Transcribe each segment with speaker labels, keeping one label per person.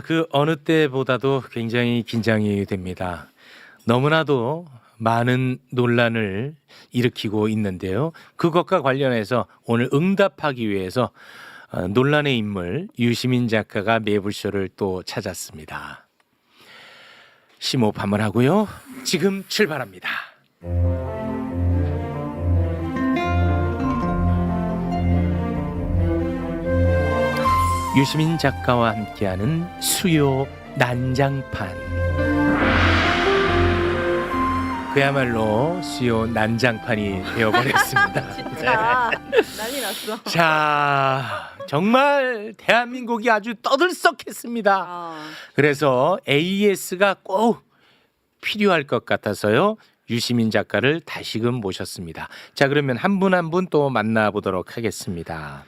Speaker 1: 그 어느 때보다도 굉장히 긴장이 됩니다. 너무나도 많은 논란을 일으키고 있는데요. 그것과 관련해서 오늘 응답하기 위해서 논란의 인물 유시민 작가가 매불쇼를 또 찾았습니다. 심호흡 한번 하고요. 지금 출발합니다. 유시민 작가와 함께하는 수요 난장판. 그야말로 수요 난장판이 되어버렸습니다.
Speaker 2: 진짜 난리 났어.
Speaker 1: 자, 정말 대한민국이 아주 떠들썩했습니다. 그래서 AS가 꼭 필요할 것 같아서요. 유시민 작가를 다시금 모셨습니다. 자, 그러면 한 분 한 분 또 만나보도록 하겠습니다.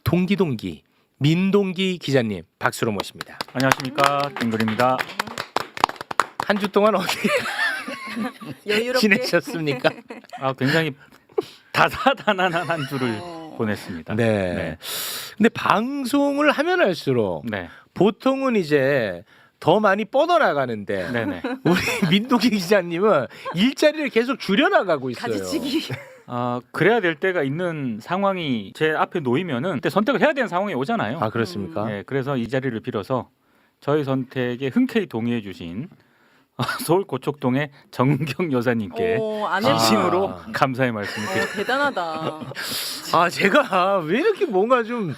Speaker 1: 동기 민동기 기자님 박수로 모십니다.
Speaker 3: 안녕하십니까, 땡글입니다.
Speaker 1: 한 주 동안 어떻게
Speaker 2: 여유롭게
Speaker 1: 지내셨습니까?
Speaker 3: 굉장히 다사다난한 한 주를 보냈습니다.
Speaker 1: 네. 근데 방송을 하면 할수록
Speaker 3: 네.
Speaker 1: 보통은 이제 더 많이 뻗어나가는데
Speaker 3: 네네.
Speaker 1: 우리 민동기 기자님은 일자리를 계속 줄여나가고 있어요.
Speaker 2: 가지치기.
Speaker 3: 그래야 될 때가 있는 상황이 제 앞에 놓이면은 그때 선택을 해야 되는 상황이 오잖아요.
Speaker 1: 아, 그렇습니까?
Speaker 3: 네, 그래서 이 자리를 빌어서 저희 선택에 흔쾌히 동의해주신 서울 고척동의 정경 여사님께 진심으로 감사의 말씀을 드립니다.
Speaker 2: 대단하다.
Speaker 1: 제가 왜 이렇게 뭔가 좀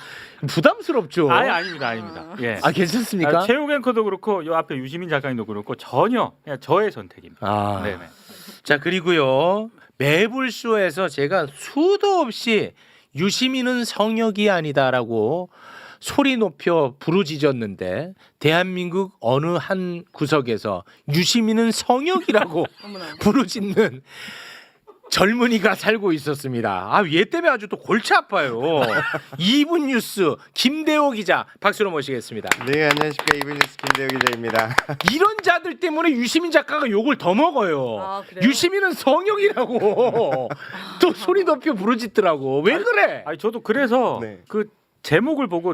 Speaker 1: 부담스럽죠?
Speaker 3: 아닙니다. 예.
Speaker 1: 괜찮습니까?
Speaker 3: 최욱 앵커도 그렇고 요 앞에 유시민 작가님도 그렇고 전혀 그냥 저의 선택입니다. 네네.
Speaker 1: 자, 그리고요 매불쇼에서 제가 수도 없이 유시민은 성역이 아니다라고 소리 높여 부르짖었는데 대한민국 어느 한 구석에서 유시민은 성역이라고 부르짖는 젊은이가 살고 있었습니다. 얘 때문에 아주 또 골치 아파요. 2분 뉴스 김대호 기자 박수로 모시겠습니다.
Speaker 4: 네, 안녕하십니까. 이블뉴스 김대호 기자입니다.
Speaker 1: 이런 자들 때문에 유시민 작가가 욕을 더 먹어요. 유시민은 성역이라고 또 소리 높여 부르짖더라고. 왜 그래?
Speaker 3: 저도 그래서 그 제목을 보고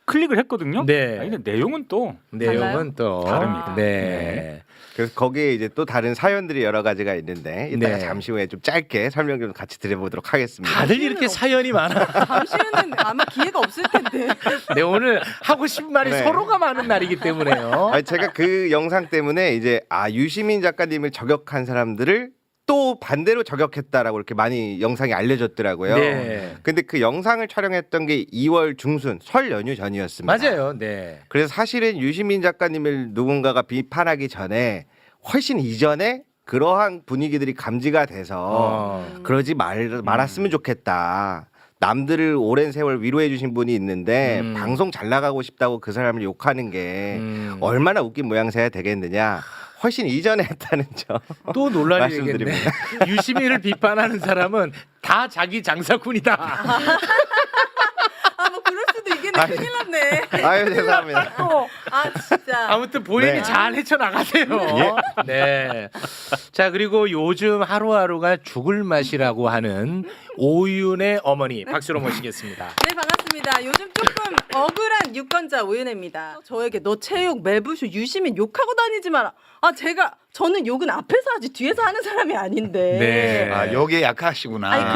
Speaker 3: 클릭을 했거든요.
Speaker 1: 네.
Speaker 3: 근데 내용은 또 다릅니다.
Speaker 1: 네.
Speaker 4: 그래서 거기에 이제 또 다른 사연들이 여러 가지가 있는데 이따가 잠시 후에 좀 짧게 설명 좀 같이 드려보도록 하겠습니다.
Speaker 1: 다들 이렇게 사연이 많아.
Speaker 2: 잠시는 아마 기회가 없을 텐데.
Speaker 1: 네, 오늘 하고 싶은 말이 서로가 많은 날이기 때문에요.
Speaker 4: 제가 그 영상 때문에 이제 유시민 작가님을 저격한 사람들을 또 반대로 저격했다라고 이렇게 많이 영상이 알려졌더라고요.
Speaker 1: 네.
Speaker 4: 근데 그 영상을 촬영했던 게 2월 중순 설 연휴 전이었습니다.
Speaker 1: 맞아요. 네.
Speaker 4: 그래서 사실은 유시민 작가님을 누군가가 비판하기 전에 훨씬 이전에 그러한 분위기들이 감지가 돼서 그러지 말았으면 좋겠다. 남들을 오랜 세월 위로해 주신 분이 있는데 방송 잘 나가고 싶다고 그 사람을 욕하는 게 얼마나 웃긴 모양새야 되겠느냐. 훨씬 이전에 했다는 점.
Speaker 1: 또 논란이 되겠네. 유시민을 비판하는 사람은 다 자기 장사꾼이다.
Speaker 2: 뭐 그럴 수도 있겠네. 큰일 났네.
Speaker 4: 아유, 죄송합니다.
Speaker 2: 진짜.
Speaker 1: 아무튼 본인이 잘 헤쳐나가세요. 네. 자, 그리고 요즘 하루하루가 죽을 맛이라고 하는 오윤의 어머니 박수로 모시겠습니다.
Speaker 2: 네, 반갑습니다. 요즘 조금 억울한 유권자 오윤혜입니다. 저에게 너 체육 매부쇼 유시민 욕하고 다니지 마라. 저는 욕은 앞에서 하지 뒤에서 하는 사람이 아닌데.
Speaker 1: 네.
Speaker 5: 여기에 약하시구나.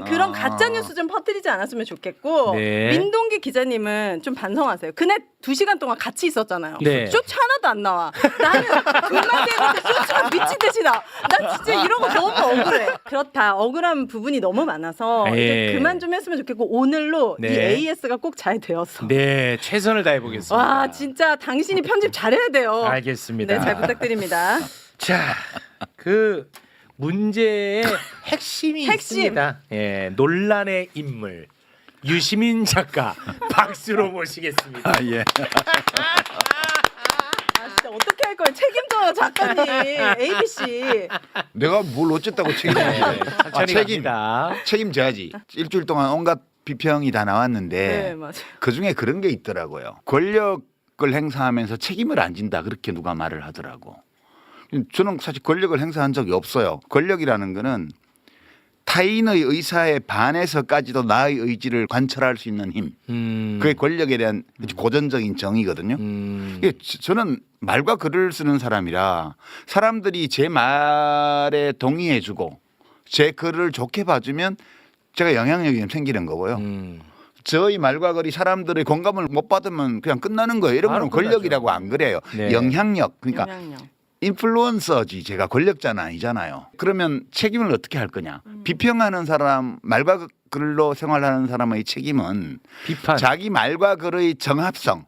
Speaker 2: 그런 가짜 뉴스 좀 퍼뜨리지 않았으면 좋겠고.
Speaker 1: 네.
Speaker 2: 민동기 기자님은 좀 반성하세요. 그날 2시간 동안 같이 있었잖아요.
Speaker 1: 네.
Speaker 2: 쇼츠 하나도 안 나와. 나는 금방 되는데 쇼츠가 미친 듯이 나. 나 진짜 이런 거 너무 억울해. 그렇다. 억울한 부분이 너무 많아서 이제 그만 좀 했으면 좋겠고 오늘로 이 AS가 꼭 잘 되었어.
Speaker 1: 네, 최선을 다해 보겠습니다.
Speaker 2: 와, 진짜 당신이 편집 잘해야 돼요.
Speaker 1: 알겠습니다.
Speaker 2: 네, 잘 부탁드립니다.
Speaker 1: 자, 그 문제의 핵심이 있습니다. 예, 논란의 인물 유시민 작가 박수로 모시겠습니다.
Speaker 5: 예.
Speaker 2: 진짜 어떻게 할 거예요? 책임져요, 작가님. ABC.
Speaker 5: 내가 뭘 어쨌다고 책임져? 책임져야지. 일주일 동안 온갖 비평이 다 나왔는데
Speaker 2: 네, 맞아요.
Speaker 5: 그 중에 그런 게 있더라고요. 권력을 행사하면서 책임을 안 진다 그렇게 누가 말을 하더라고. 저는 사실 권력을 행사한 적이 없어요. 권력이라는 거는 타인의 의사에 반해서까지도 나의 의지를 관철할 수 있는 힘. 그게 권력에 대한 고전적인 정의거든요. 이게 저는 말과 글을 쓰는 사람이라 사람들이 제 말에 동의해주고 제 글을 좋게 봐주면 제가 영향력이 좀 생기는 거고요. 저희 말과 글이 사람들의 공감을 못 받으면 그냥 끝나는 거예요. 이런 거는 권력이라고 안 그래요.
Speaker 1: 네.
Speaker 5: 영향력. 그러니까
Speaker 2: 영향력.
Speaker 5: 인플루언서지 제가 권력자는 아니잖아요. 그러면 책임을 어떻게 할 거냐? 비평하는 사람, 말과 글로 생활하는 사람의 책임은
Speaker 1: 비판.
Speaker 5: 자기 말과 글의 정합성,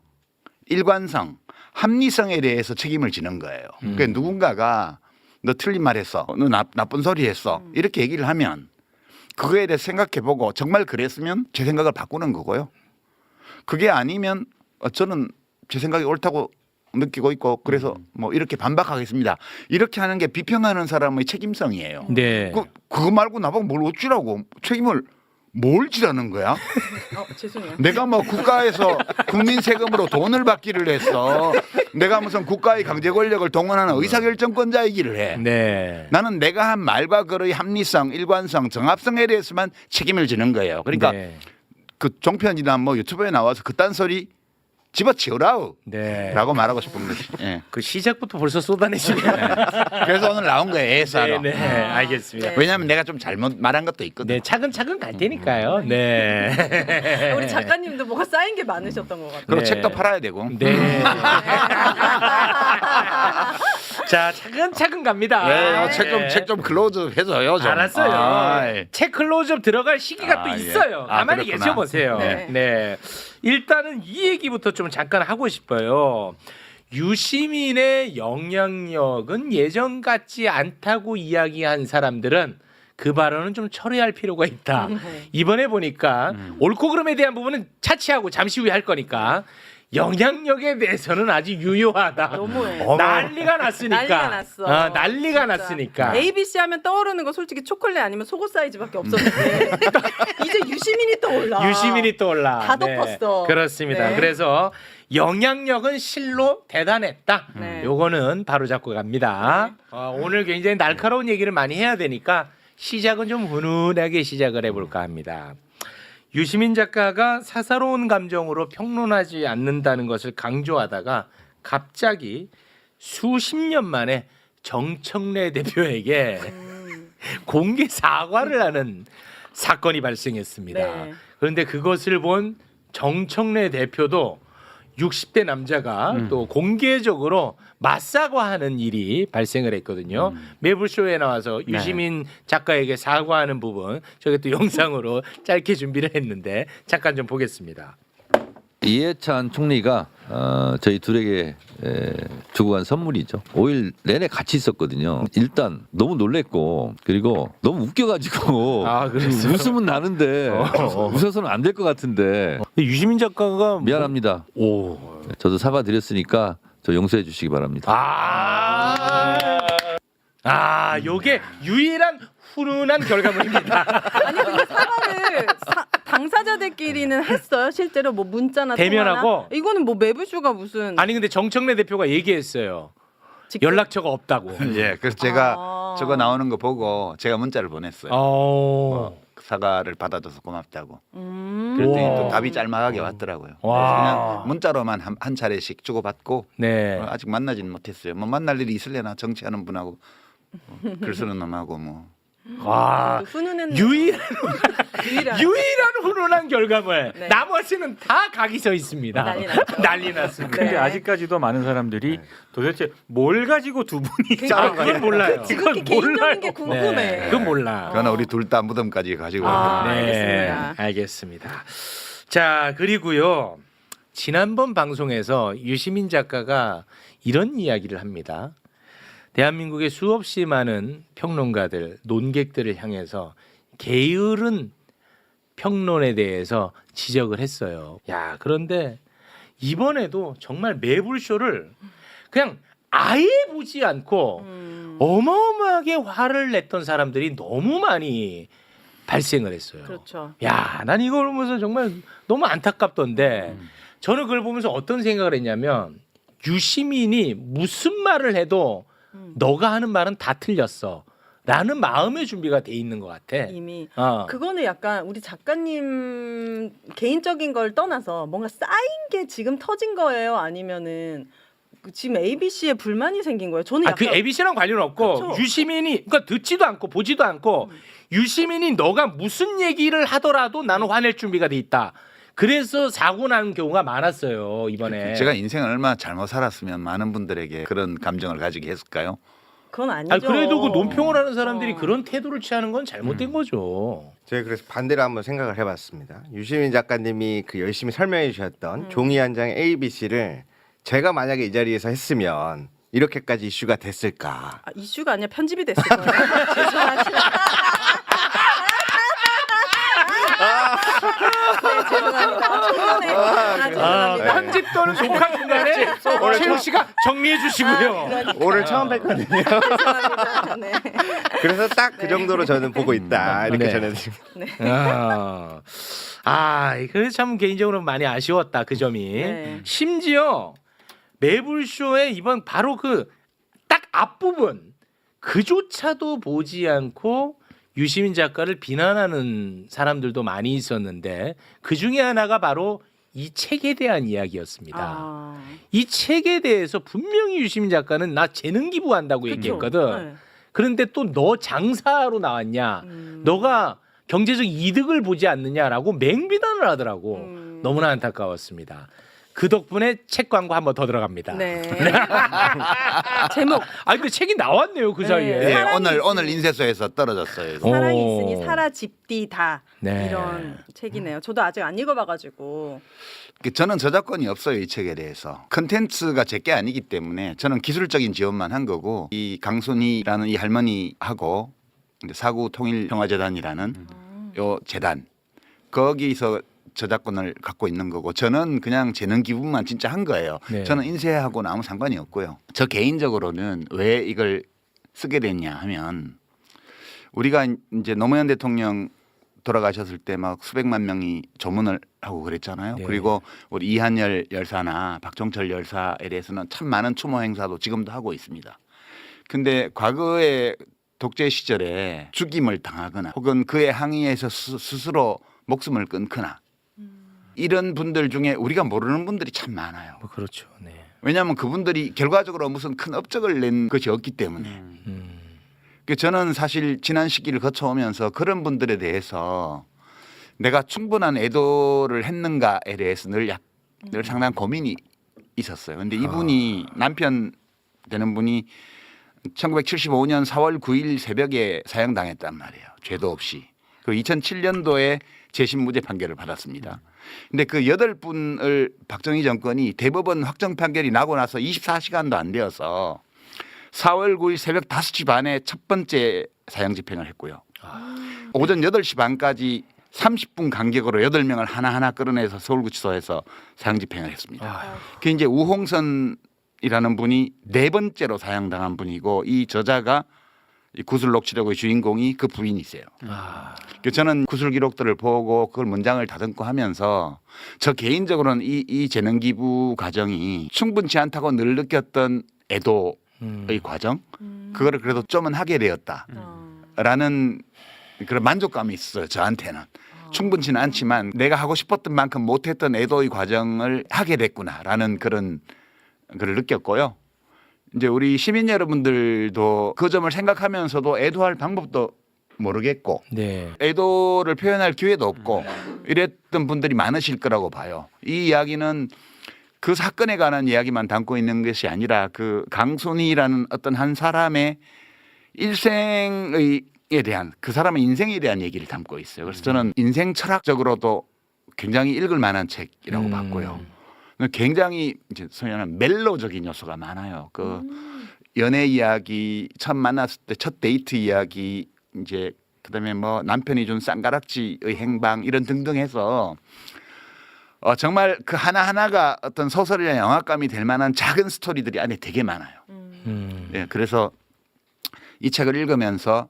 Speaker 5: 일관성, 합리성에 대해서 책임을 지는 거예요. 그러니까 누군가가 너 틀린 말 했어. 너 나쁜 소리 했어. 이렇게 얘기를 하면 그거에 대해서 생각해보고 정말 그랬으면 제 생각을 바꾸는 거고요. 그게 아니면 저는 제 생각이 옳다고 느끼고 있고 그래서 뭐 이렇게 반박하겠습니다. 이렇게 하는 게 비평하는 사람의 책임성이에요.
Speaker 1: 네.
Speaker 5: 그거 말고 나보고 뭘 어찌라고 책임을 뭘 지라는 거야?
Speaker 2: 죄송해요.
Speaker 5: 내가 뭐 국가에서 국민 세금으로 돈을 받기를 했어. 내가 무슨 국가의 강제 권력을 동원하는 의사결정권자이기를 해.
Speaker 1: 네.
Speaker 5: 나는 내가 한 말과 글의 합리성, 일관성, 정합성에 대해서만 책임을 지는 거예요. 그러니까
Speaker 1: 네.
Speaker 5: 그 종편이나 뭐 유튜브에 나와서 그딴 소리 집어치우라우.
Speaker 1: 네.
Speaker 5: 라고 말하고 싶은 거지. 예.
Speaker 1: 그 시작부터 벌써 쏟아내시네요.
Speaker 5: 그래서 오늘 나온 거예요. 애사로.
Speaker 1: 네, 네. 알겠습니다.
Speaker 2: 네.
Speaker 5: 왜냐하면 내가 좀 잘못 말한 것도 있거든.
Speaker 1: 네, 차근차근 갈 테니까요. 네.
Speaker 2: 우리 작가님도 뭐가 쌓인 게 많으셨던 것 같아요.
Speaker 5: 그리고
Speaker 1: 네.
Speaker 5: 책도 팔아야 되고.
Speaker 1: 네. 자, 차근차근 갑니다.
Speaker 5: 네, 책 좀 클로즈 해줘요. 좀.
Speaker 1: 알았어요.
Speaker 5: 아이.
Speaker 1: 책 클로즈업 들어갈 시기가 또
Speaker 5: 예.
Speaker 1: 있어요.
Speaker 5: 아,
Speaker 1: 가만히
Speaker 5: 그렇구나.
Speaker 1: 계셔보세요.
Speaker 2: 네.
Speaker 1: 네. 일단은 이 얘기부터 좀 잠깐 하고 싶어요. 유시민의 영향력은 예전 같지 않다고 이야기한 사람들은 그 발언은 좀 철회할 필요가 있다. 이번에 보니까 옳고 그름에 대한 부분은 차치하고 잠시 후에 할 거니까 영향력에 대해서는 아주 유효하다.
Speaker 2: 너무해.
Speaker 1: 난리가 났으니까.
Speaker 2: 난리가 났어.
Speaker 1: 난리가
Speaker 2: 진짜.
Speaker 1: 났으니까.
Speaker 2: ABC 하면 떠오르는 거 솔직히 초콜릿 아니면 속옷 사이즈밖에 없었는데 이제 유시민이 떠올라.
Speaker 1: 유시민이 떠올라.
Speaker 2: 다 덮었어.
Speaker 1: 그렇습니다.
Speaker 2: 네.
Speaker 1: 그래서 영향력은 실로 대단했다.
Speaker 2: 네.
Speaker 1: 요거는 바로 잡고 갑니다. 오늘 굉장히 날카로운 얘기를 많이 해야 되니까 시작은 좀 훈훈하게 시작을 해볼까 합니다. 유시민 작가가 사사로운 감정으로 평론하지 않는다는 것을 강조하다가 갑자기 수십 년 만에 정청래 대표에게 공개 사과를 하는 사건이 발생했습니다.
Speaker 2: 네.
Speaker 1: 그런데 그것을 본 정청래 대표도 60대 남자가 또 공개적으로 맞사과하는 일이 발생을 했거든요. 매불쇼에 나와서 유시민 작가에게 사과하는 부분 저게 또 영상으로 짧게 준비를 했는데 잠깐 좀 보겠습니다.
Speaker 6: 이해찬 총리가 저희 둘에게 주고 간 선물이죠. 5일 내내 같이 있었거든요. 일단 너무 놀랬고 그리고 너무 웃겨가지고
Speaker 1: 그랬어요?
Speaker 6: 웃음은 나는데 웃어서는 안 될 것 같은데
Speaker 1: 유시민 작가가
Speaker 6: 미안합니다.
Speaker 1: 오.
Speaker 6: 저도 사과드렸으니까 저 용서해 주시기 바랍니다.
Speaker 1: 요게 유일한 훈훈한 결과물입니다.
Speaker 2: 아니 근데 사과를 당사자들끼리는 했어요. 실제로 뭐 문자나
Speaker 1: 대면하고?
Speaker 2: 통화나? 이거는 뭐 매부쇼가 무슨
Speaker 1: 아니 근데 정청래 대표가 얘기했어요.
Speaker 2: 직접-
Speaker 1: 연락처가 없다고.
Speaker 5: 예, 그래서 제가
Speaker 2: 아.
Speaker 5: 저거 나오는 거 보고 제가 문자를 보냈어요. 사과를 받아줘서 고맙다고. 그랬더니
Speaker 1: 우와.
Speaker 5: 또 답이 짤막하게 왔더라고요.
Speaker 1: 와.
Speaker 5: 그래서 그냥 문자로만 한 차례씩 주고받고
Speaker 1: 네.
Speaker 5: 아직 만나지는 못했어요. 뭐 만날 일이 있을래나 정치하는 분하고 글 쓰는 놈하고 뭐.
Speaker 1: 와.
Speaker 2: 훈훈한
Speaker 1: 유일한
Speaker 2: 유일한
Speaker 1: 훈훈한 결과물.
Speaker 2: 네.
Speaker 1: 나머지는 다 각이 서 있습니다.
Speaker 2: 난리 났죠.
Speaker 1: 난리 났습니다.
Speaker 3: 근데
Speaker 2: 네.
Speaker 3: 아직까지도 많은 사람들이 도대체 뭘 가지고 두 분이
Speaker 1: 그건 몰라요.
Speaker 2: 지극히 개인적인 게 궁금해.
Speaker 1: 네. 그건 몰라.
Speaker 5: 그러나 우리 둘 다 무덤까지 가지고
Speaker 2: 아.
Speaker 5: 왔거든요.
Speaker 2: 알겠습니다.
Speaker 1: 알겠습니다. 자, 그리고요. 지난번 방송에서 유시민 작가가 이런 이야기를 합니다. 대한민국의 수없이 많은 평론가들, 논객들을 향해서 게으른 평론에 대해서 지적을 했어요. 야, 그런데 이번에도 정말 매불쇼를 그냥 아예 보지 않고 어마어마하게 화를 냈던 사람들이 너무 많이 발생을 했어요.
Speaker 2: 그렇죠.
Speaker 1: 야, 난 이걸 보면서 정말 너무 안타깝던데 저는 그걸 보면서 어떤 생각을 했냐면 유시민이 무슨 말을 해도 너가 하는 말은 다 틀렸어 라는 마음의 준비가 돼 있는 것 같아.
Speaker 2: 이미
Speaker 1: 어.
Speaker 2: 그거는 약간 우리 작가님 개인적인 걸 떠나서 뭔가 쌓인 게 지금 터진 거예요? 아니면은 지금 ABC에 불만이 생긴 거예요? 저는
Speaker 1: 그
Speaker 2: 약간
Speaker 1: ABC랑 관련 없고
Speaker 2: 그쵸.
Speaker 1: 유시민이 그러니까 듣지도 않고 보지도 않고 유시민이 너가 무슨 얘기를 하더라도 나는 화낼 준비가 돼 있다. 그래서 사고 나는 경우가 많았어요 이번에.
Speaker 5: 제가 인생을 얼마나 잘못 살았으면 많은 분들에게 그런 감정을 가지게 했을까요?
Speaker 2: 그건 아니죠.
Speaker 1: 아니, 그래도 그 논평을 하는 사람들이
Speaker 2: 어.
Speaker 1: 그런 태도를 취하는 건 잘못된 거죠.
Speaker 4: 제가 그래서 반대로 한번 생각을 해봤습니다. 유시민 작가님이 그 열심히 설명해 주셨던 종이 한 장의 ABC를 제가 만약에 이 자리에서 했으면 이렇게까지 이슈가 됐을까?
Speaker 2: 이슈가 아니라 편집이 됐을 거예요. 죄송합니다. 네, 죄송합니다. 초반에 죄송합니다.
Speaker 1: 편집 또는 독한 중간에 최욱 씨가 정리해 주시고요.
Speaker 4: 오늘 처음 뵀거든요.
Speaker 2: 죄송합니다. 네.
Speaker 4: 그래서 딱 그 정도로 저는 보고 있다 이렇게
Speaker 1: 네.
Speaker 4: 전해드립니다.
Speaker 1: 그래서 참 개인적으로 많이 아쉬웠다 그 점이.
Speaker 2: 네.
Speaker 1: 심지어 매불쇼의 이번 바로 그 딱 앞부분 그조차도 보지 않고 유시민 작가를 비난하는 사람들도 많이 있었는데 그 중에 하나가 바로 이 책에 대한 이야기였습니다.
Speaker 2: 아,
Speaker 1: 이 책에 대해서 분명히 유시민 작가는 나 재능 기부한다고
Speaker 2: 그쵸.
Speaker 1: 얘기했거든.
Speaker 2: 네.
Speaker 1: 그런데 또 너 장사로 나왔냐? 너가 경제적 이득을 보지 않느냐라고 맹비난을 하더라고. 너무나 안타까웠습니다. 그 덕분에 책 광고 한 번 더 들어갑니다.
Speaker 2: 네. 제목
Speaker 1: 그 책이 나왔네요 그
Speaker 2: 네.
Speaker 1: 사이에.
Speaker 5: 네,
Speaker 2: 사랑이
Speaker 5: 오늘 인쇄소에서 떨어졌어요.
Speaker 1: 오.
Speaker 2: 사랑이 있으니 사라집디다
Speaker 1: 네.
Speaker 2: 이런 책이네요. 저도 아직 안 읽어봐가지고.
Speaker 5: 저는 저작권이 없어요 이 책에 대해서. 컨텐츠가 제게 아니기 때문에 저는 기술적인 지원만 한 거고 이 강순희라는 이 할머니하고 사구통일평화재단이라는 요 재단 거기서 저작권을 갖고 있는 거고 저는 그냥 재능 기부만 진짜 한 거예요.
Speaker 1: 네.
Speaker 5: 저는 인쇄하고는 아무 상관이 없고요. 저 개인적으로는 왜 이걸 쓰게 됐냐 하면 우리가 이제 노무현 대통령 돌아가셨을 때 막 수백만 명이 조문을 하고 그랬잖아요.
Speaker 1: 네.
Speaker 5: 그리고 우리 이한열 열사나 박종철 열사에 대해서는 참 많은 추모 행사도 지금도 하고 있습니다. 근데 과거에 독재 시절에 죽임을 당하거나 혹은 그에 항의해서 스스로 목숨을 끊거나 이런 분들 중에 우리가 모르는 분들이 참 많아요.
Speaker 1: 뭐 그렇죠. 네.
Speaker 5: 왜냐하면 그분들이 결과적으로 무슨 큰 업적을 낸 것이 없기 때문에. 그래서 저는 사실 지난 시기를 거쳐오면서 그런 분들에 대해서 내가 충분한 애도를 했는가에 대해서 늘 상당한 고민이 있었어요. 근데 이분이 남편 되는 분이 1975년 4월 9일 새벽에 사형당했단 말이에요. 죄도 없이. 그리고 2007년도에 재심 무죄 판결을 받았습니다. 근데 그 8분을 박정희 정권이 대법원 확정 판결이 나고 나서 24시간도 안 되어서 4월 9일 새벽 5시 반에 첫 번째 사형 집행을 했고요. 오전 8시 반까지 30분 간격으로 8명을 하나하나 끌어내서 서울구치소에서 사형 집행을 했습니다. 그 이제 우홍선이라는 분이 4번째로 사형당한 분이고 이 저자가 이 구술 녹취록의 주인공이 그 부인이세요. 그래서 저는 구술 기록들을 보고 그걸 문장을 다듬고 하면서 저 개인적으로는 이 재능 기부 과정이 충분치 않다고 늘 느꼈던 애도의 과정 그거를 그래도 좀은 하게 되었다라는 그런 만족감이 있어요. 저한테는 충분치는 않지만 내가 하고 싶었던 만큼 못했던 애도의 과정을 하게 됐구나라는 그런 걸 느꼈고요. 이제 우리 시민 여러분들도 그 점을 생각하면서도 애도할 방법도 모르겠고
Speaker 1: 네.
Speaker 5: 애도를 표현할 기회도 없고 이랬던 분들이 많으실 거라고 봐요. 이 이야기는 그 사건에 관한 이야기만 담고 있는 것이 아니라 그 강순희라는 어떤 한 사람의 일생에 대한 그 사람의 인생에 대한 얘기를 담고 있어요. 그래서 저는 인생 철학적으로도 굉장히 읽을 만한 책이라고 봤고요. 굉장히 이제 소위 말하는 멜로적인 요소가 많아요. 그 연애 이야기, 처음 만났을 때 첫 데이트 이야기, 이제 그다음에 뭐 남편이 준 쌍가락지의 행방 이런 등등 해서 정말 그 하나하나가 어떤 소설이나 영화감이 될 만한 작은 스토리들이 안에 되게 많아요. 예, 그래서 이 책을 읽으면서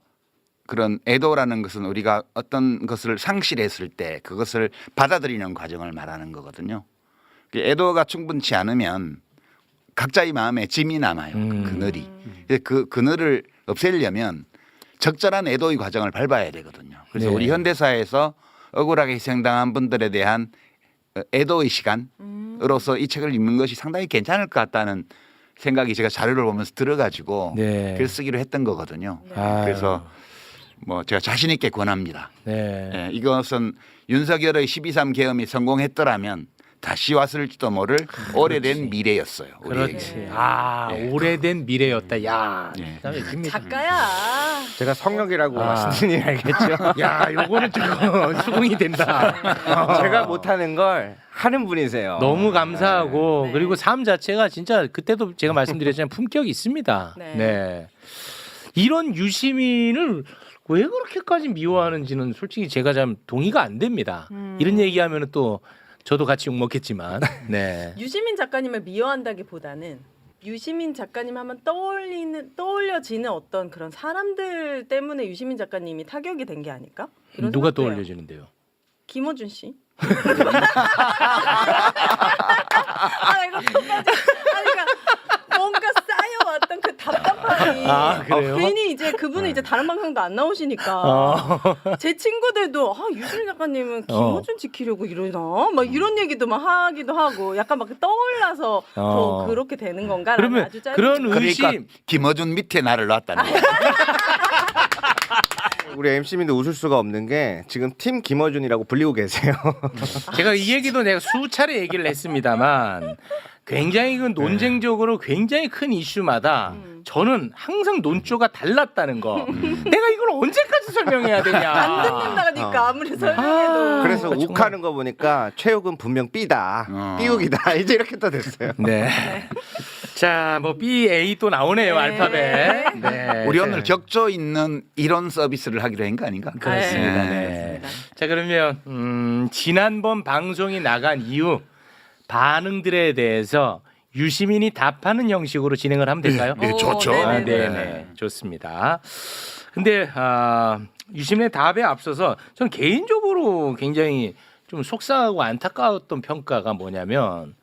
Speaker 5: 그런 애도라는 것은 우리가 어떤 것을 상실했을 때 그것을 받아들이는 과정을 말하는 거거든요. 애도가 충분치 않으면 각자의 마음에 짐이 남아요. 그늘이. 그 그늘을 없애려면 적절한 애도의 과정을 밟아야 되거든요. 그래서
Speaker 1: 네.
Speaker 5: 우리 현대사에서 억울하게 희생당한 분들에 대한 애도의 시간으로서 이 책을 읽는 것이 상당히 괜찮을 것 같다는 생각이 제가 자료를 보면서 들어가지고
Speaker 1: 네.
Speaker 5: 글 쓰기로 했던 거거든요.
Speaker 1: 아유.
Speaker 5: 그래서 뭐 제가 자신 있게 권합니다.
Speaker 1: 네.
Speaker 5: 예, 이것은 윤석열의 12.3 계엄이 성공했더라면 다시 왔을지도 모를 오래된 미래였어요. 우리에게.
Speaker 1: 그렇지. 아, 오래된 미래였다. 야,
Speaker 5: 예.
Speaker 1: 기가 막힙니다.
Speaker 2: 작가야.
Speaker 4: 제가 성역이라고
Speaker 1: 아.
Speaker 4: 말씀드리니 알겠죠.
Speaker 1: 야, 요거는 좀 수긍이 된다.
Speaker 4: 제가 못하는 걸 하는 분이세요.
Speaker 1: 너무 감사하고
Speaker 2: 네.
Speaker 1: 그리고 삶 자체가 진짜 그때도 제가 말씀드렸지만 품격이 있습니다.
Speaker 2: 네.
Speaker 1: 네. 이런 유시민을 왜 그렇게까지 미워하는지는 솔직히 제가 좀 동의가 안 됩니다. 이런 얘기하면은 또 저도 같이 욕 먹겠지만, 네.
Speaker 2: 유시민 작가님을 미워한다기보다는 유시민 작가님 하면 떠올려지는 어떤 그런 사람들 때문에 유시민 작가님이 타격이 된 게 아닐까? 이런
Speaker 1: 누가
Speaker 2: 생각도 해요.
Speaker 1: 떠올려지는데요?
Speaker 2: 김어준 씨. 아 이거 똑같이. 그러니까 뭔가 쌓여왔던 그 답답함이.
Speaker 1: 아, 그래요?
Speaker 2: 괜히 이제 그분은 이제 다른 방송도 안 나오시니까 제 친구들도 유시민 작가님은 김어준 지키려고 이러나 막 이런 얘기도 막 하기도 하고 약간 막 떠올라서 더 그렇게 되는 건가?
Speaker 1: 그러면
Speaker 2: 아주 짧은
Speaker 1: 그런
Speaker 2: 질문.
Speaker 1: 의심.
Speaker 5: 그러니까 김어준 밑에 나를 놨다는 거예요.
Speaker 4: 우리 MC민도 웃을 수가 없는 게 지금 팀 김어준이라고 불리고 계세요.
Speaker 1: 제가 이 얘기도 내가 수차례 얘기를 했습니다만 굉장히 그 논쟁적으로 굉장히 큰 이슈마다 저는 항상 논조가 달랐다는 거. 내가 이걸 언제까지 설명해야 되냐.
Speaker 2: 안 듣는다니까 아무리 설명해도.
Speaker 4: 그래서
Speaker 1: 정말.
Speaker 4: 욱하는 거 보니까 최욱은 분명 B다. 삐욱이다. 이제 이렇게 또 됐어요.
Speaker 1: 네. 자, 뭐 B, A 또 나오네요.
Speaker 2: 네.
Speaker 1: 알파벳. 네.
Speaker 5: 우리
Speaker 1: 자,
Speaker 5: 오늘 격조 있는 이론 서비스를 하기로 한 거 아닌가?
Speaker 1: 그렇습니다.
Speaker 2: 네.
Speaker 1: 네.
Speaker 2: 그렇습니다.
Speaker 1: 자, 그러면 지난번 방송이 나간 이후 반응들에 대해서 유시민이 답하는 형식으로 진행을 하면 될까요?
Speaker 5: 네, 좋죠.
Speaker 2: 오,
Speaker 1: 아,
Speaker 2: 네네네.
Speaker 1: 네, 좋습니다. 근데 유시민의 답에 앞서서 저는 개인적으로 굉장히 좀 속상하고 안타까웠던 평가가 뭐냐면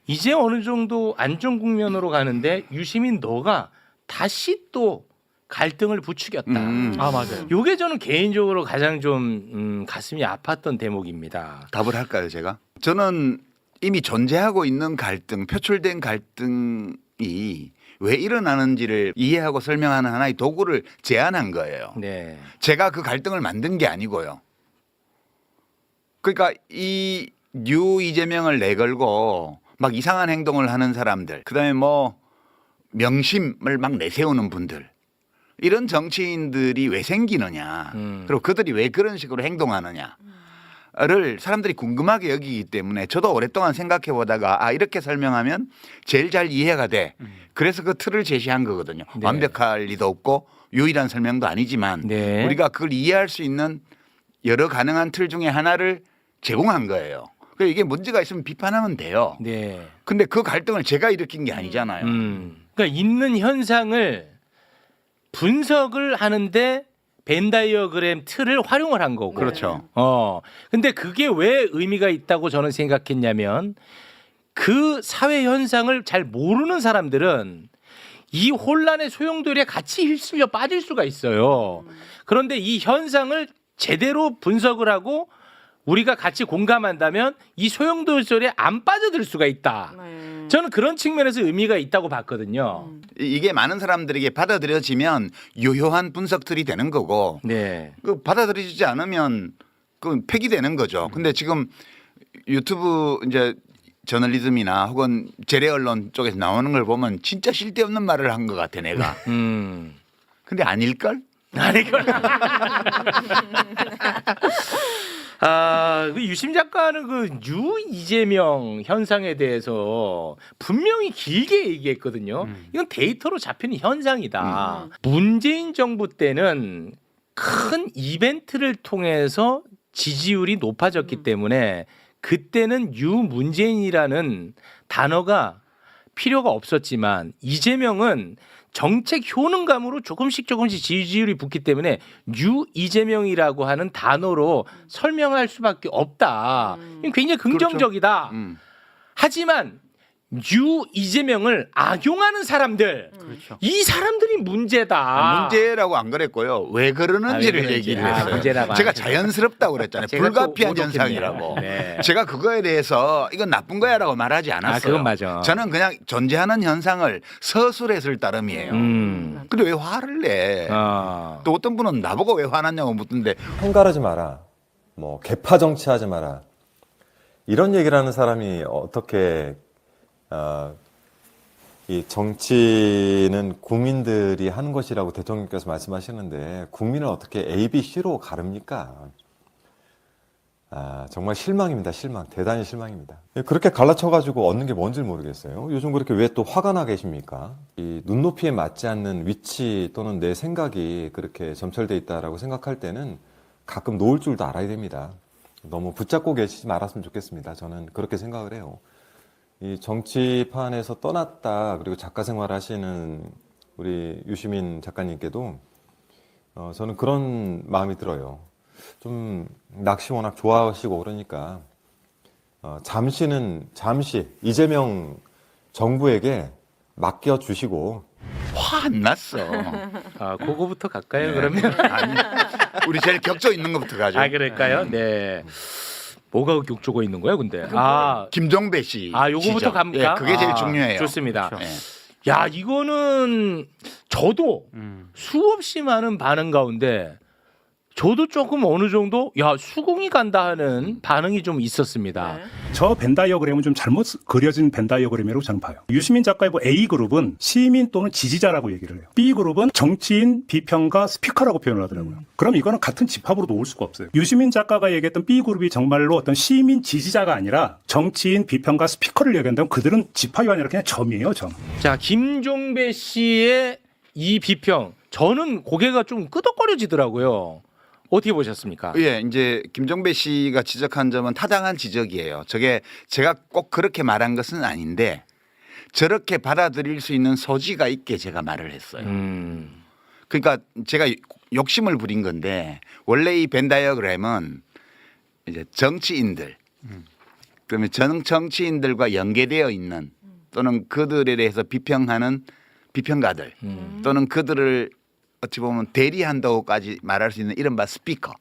Speaker 1: 이제 어느 정도 안정 국면으로 가는데 유시민 너가 다시 또 갈등을 부추겼다.
Speaker 3: 아 맞아요.
Speaker 1: 요게 저는 개인적으로 가장 좀 가슴이 아팠던 대목입니다.
Speaker 5: 답을 할까요, 제가? 저는 이미 존재하고 있는 갈등, 표출된 갈등이 왜 일어나는지를 이해하고 설명하는 하나의 도구를 제안한 거예요.
Speaker 1: 네.
Speaker 5: 제가 그 갈등을 만든 게 아니고요. 그러니까 이 이재명을 내걸고 막 이상한 행동을 하는 사람들, 그다음에 뭐 명심을 막 내세우는 분들, 이런 정치인들이 왜 생기느냐, 그리고 그들이 왜 그런 식으로 행동하느냐를 사람들이 궁금하게 여기기 때문에 저도 오랫동안 생각해 보다가 이렇게 설명하면 제일 잘 이해가 돼. 그래서 그 틀을 제시한 거거든요.
Speaker 1: 네.
Speaker 5: 완벽할 리도 없고 유일한 설명도 아니지만
Speaker 1: 네.
Speaker 5: 우리가 그걸 이해할 수 있는 여러 가능한 틀 중에 하나를 제공한 거예요. 그러니까 이게 문제가 있으면 비판하면 돼요.
Speaker 1: 네.
Speaker 5: 근데 그 갈등을 제가 일으킨 게 아니잖아요.
Speaker 1: 그러니까 있는 현상을 분석을 하는데 벤 다이어그램 틀을 활용을 한 거고.
Speaker 5: 그렇죠.
Speaker 1: 근데 그게 왜 의미가 있다고 저는 생각했냐면 그 사회 현상을 잘 모르는 사람들은 이 혼란의 소용돌이에 같이 휩쓸려 빠질 수가 있어요. 그런데 이 현상을 제대로 분석을 하고 우리가 같이 공감한다면 이 소용돌이에 안 빠져들 수가 있다.
Speaker 2: 네.
Speaker 1: 저는 그런 측면에서 의미가 있다고 봤거든요.
Speaker 5: 이게 많은 사람들에게 받아들여지면 유효한 분석들이 되는 거고
Speaker 1: 네.
Speaker 5: 그 받아들여지지 않으면 그 폐기되는 거죠. 근데 지금 유튜브 이제 저널리즘이나 혹은 재래 언론 쪽에서 나오는 걸 보면 진짜 쓸데없는 말을 한 것 같아 내가. 근데 아닐걸?
Speaker 1: 그 유심 작가는 그 이재명 현상에 대해서 분명히 길게 얘기했거든요. 이건 데이터로 잡히는 현상이다. 문재인 정부 때는 큰 이벤트를 통해서 지지율이 높아졌기 때문에 그때는 유문재인이라는 단어가 필요가 없었지만 이재명은 정책 효능감으로 조금씩 지지율이 붙기 때문에 이재명이라고 하는 단어로 설명할 수밖에 없다. 이건 굉장히 긍정적이다.
Speaker 5: 그렇죠.
Speaker 1: 하지만 이재명을 악용하는 사람들.
Speaker 3: 그렇죠.
Speaker 1: 이 사람들이 문제다.
Speaker 5: 문제라고 안 그랬고요. 왜 그러는지를
Speaker 1: 왜 그런지.
Speaker 5: 얘기를
Speaker 1: 아,
Speaker 5: 했어요.
Speaker 1: 문제라고
Speaker 5: 제가
Speaker 1: 하시네.
Speaker 5: 자연스럽다고 그랬잖아요.
Speaker 1: 제가 또
Speaker 5: 불가피한
Speaker 1: 오독했네요.
Speaker 5: 현상이라고.
Speaker 1: 네.
Speaker 5: 제가 그거에 대해서 이건 나쁜 거야라고 말하지 않았어요.
Speaker 1: 그건 맞아.
Speaker 5: 저는 그냥 존재하는 현상을 서술했을 따름이에요. 근데 왜 화를 내? 또 어떤 분은 나보고 왜 화났냐고 묻던데
Speaker 7: 편가르지 마라. 뭐 개파 정치하지 마라. 이런 얘기를 하는 사람이 어떻게 이 정치는 국민들이 하는 것이라고 대통령께서 말씀하시는데 국민을 어떻게 A, B, C로 가릅니까? 정말 실망입니다. 실망. 대단히 실망입니다. 그렇게 갈라쳐가지고 얻는 게 뭔지 모르겠어요. 요즘 그렇게 왜 또 화가 나 계십니까? 이 눈높이에 맞지 않는 위치 또는 내 생각이 그렇게 점철돼 있다라고 생각할 때는 가끔 놓을 줄도 알아야 됩니다. 너무 붙잡고 계시지 말았으면 좋겠습니다. 저는 그렇게 생각을 해요. 이 정치판에서 떠났다 그리고 작가 생활하시는 우리 유시민 작가님께도 저는 그런 마음이 들어요. 좀 낚시 워낙 좋아하시고 그러니까 잠시 이재명 정부에게 맡겨주시고
Speaker 5: 화 안 났어.
Speaker 1: 그거부터 갈까요? 그러면
Speaker 5: 아니, 우리 제일 격조 있는 것부터 가죠.
Speaker 1: 그럴까요? 네. 뭐가 격조고 있는 거야, 근데?
Speaker 5: 김종배 씨.
Speaker 1: 요거부터
Speaker 5: 지적.
Speaker 1: 갑니까?
Speaker 5: 예, 그게 제일 중요해요.
Speaker 1: 좋습니다.
Speaker 5: 예.
Speaker 1: 야, 이거는 저도 수없이 많은 반응 가운데 저도 조금 어느 정도 수긍이 간다 하는 반응이 좀 있었습니다.
Speaker 2: 네.
Speaker 8: 저 벤 다이어그램은 좀 잘못 그려진 벤 다이어그램이라고 저는 봐요. 유시민 작가의 A그룹은 시민 또는 지지자라고 얘기를 해요. B그룹은 정치인, 비평가, 스피커라고 표현을 하더라고요. 그럼 이거는 같은 집합으로 놓을 수가 없어요. 유시민 작가가 얘기했던 B그룹이 정말로 어떤 시민 지지자가 아니라 정치인, 비평가, 스피커를 얘기한다면 그들은 집합이 아니라 그냥 점이에요, 점.
Speaker 1: 자, 김종배 씨의 이 비평, 저는 고개가 좀 끄덕거려지더라고요. 어떻게 보셨습니까?
Speaker 5: 예, 이제 김종배 씨가 지적한 점은 타당한 지적이에요. 저게 제가 꼭 그렇게 말한 것은 아닌데 저렇게 받아들일 수 있는 소지가 있게 제가 말을 했어요. 그러니까 제가 욕심을 부린 건데 원래 이 벤 다이어그램은 이제 정치인들 그러면 정치인들과 연계되어 있는 또는 그들에 대해서 비평하는 비평가들 또는 그들을 어찌 보면 대리한다고까지 말할 수 있는 이른바 스피커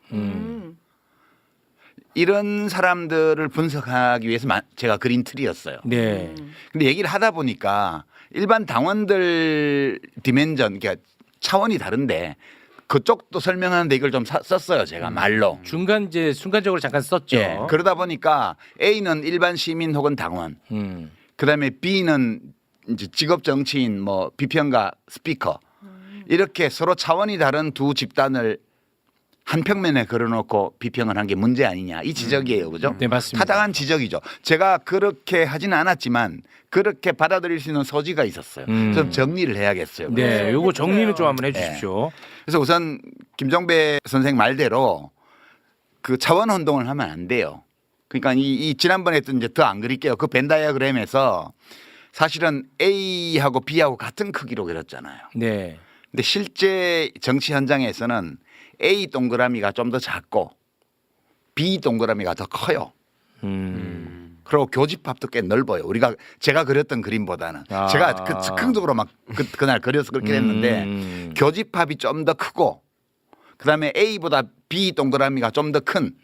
Speaker 5: 이런 사람들을 분석하기 위해서 제가 그린 틀이었어요.
Speaker 1: 네.
Speaker 5: 근데 얘기를 하다 보니까 일반 당원들 디멘전 그러니까 차원이 다른데 그쪽도 설명하는데 이걸 좀 썼어요. 제가 말로.
Speaker 1: 순간적으로 잠깐 썼죠.
Speaker 5: 예, 그러다 보니까 A는 일반 시민 혹은 당원 그다음에 B는 이제 직업 정치인 뭐 비평가 스피커 이렇게 서로 차원이 다른 두 집단을 한 평면에 걸어놓고 비평을 한 게 문제 아니냐 이 지적이에요, 그죠?
Speaker 1: 네, 맞습니다.
Speaker 5: 타당한 지적이죠. 제가 그렇게 하지는 않았지만 그렇게 받아들일 수 있는 소지가 있었어요. 좀 정리를 해야겠어요.
Speaker 1: 네, 요거 정리는 좀 한번 해주십시오.
Speaker 5: 그래서 우선 김종배 선생 말대로 그 차원 혼동을 하면 안 돼요. 그러니까 이 지난번에 했던 이제 더 안 그릴게요. 그 벤 다이어그램에서 사실은 A하고 B하고 같은 크기로 그렸잖아요.
Speaker 1: 네.
Speaker 5: 근데 실제 정치 현장에서는 A 동그라미가 좀 더 작고 B 동그라미가 더 커요. 그리고 교집합도 꽤 넓어요. 제가 그렸던 그림보다는 제가 그 즉흥적으로 막 그날 그려서 그렇게 했는데 교집합이 좀 더 크고 그다음에 A보다 B 동그라미가 좀 더 큰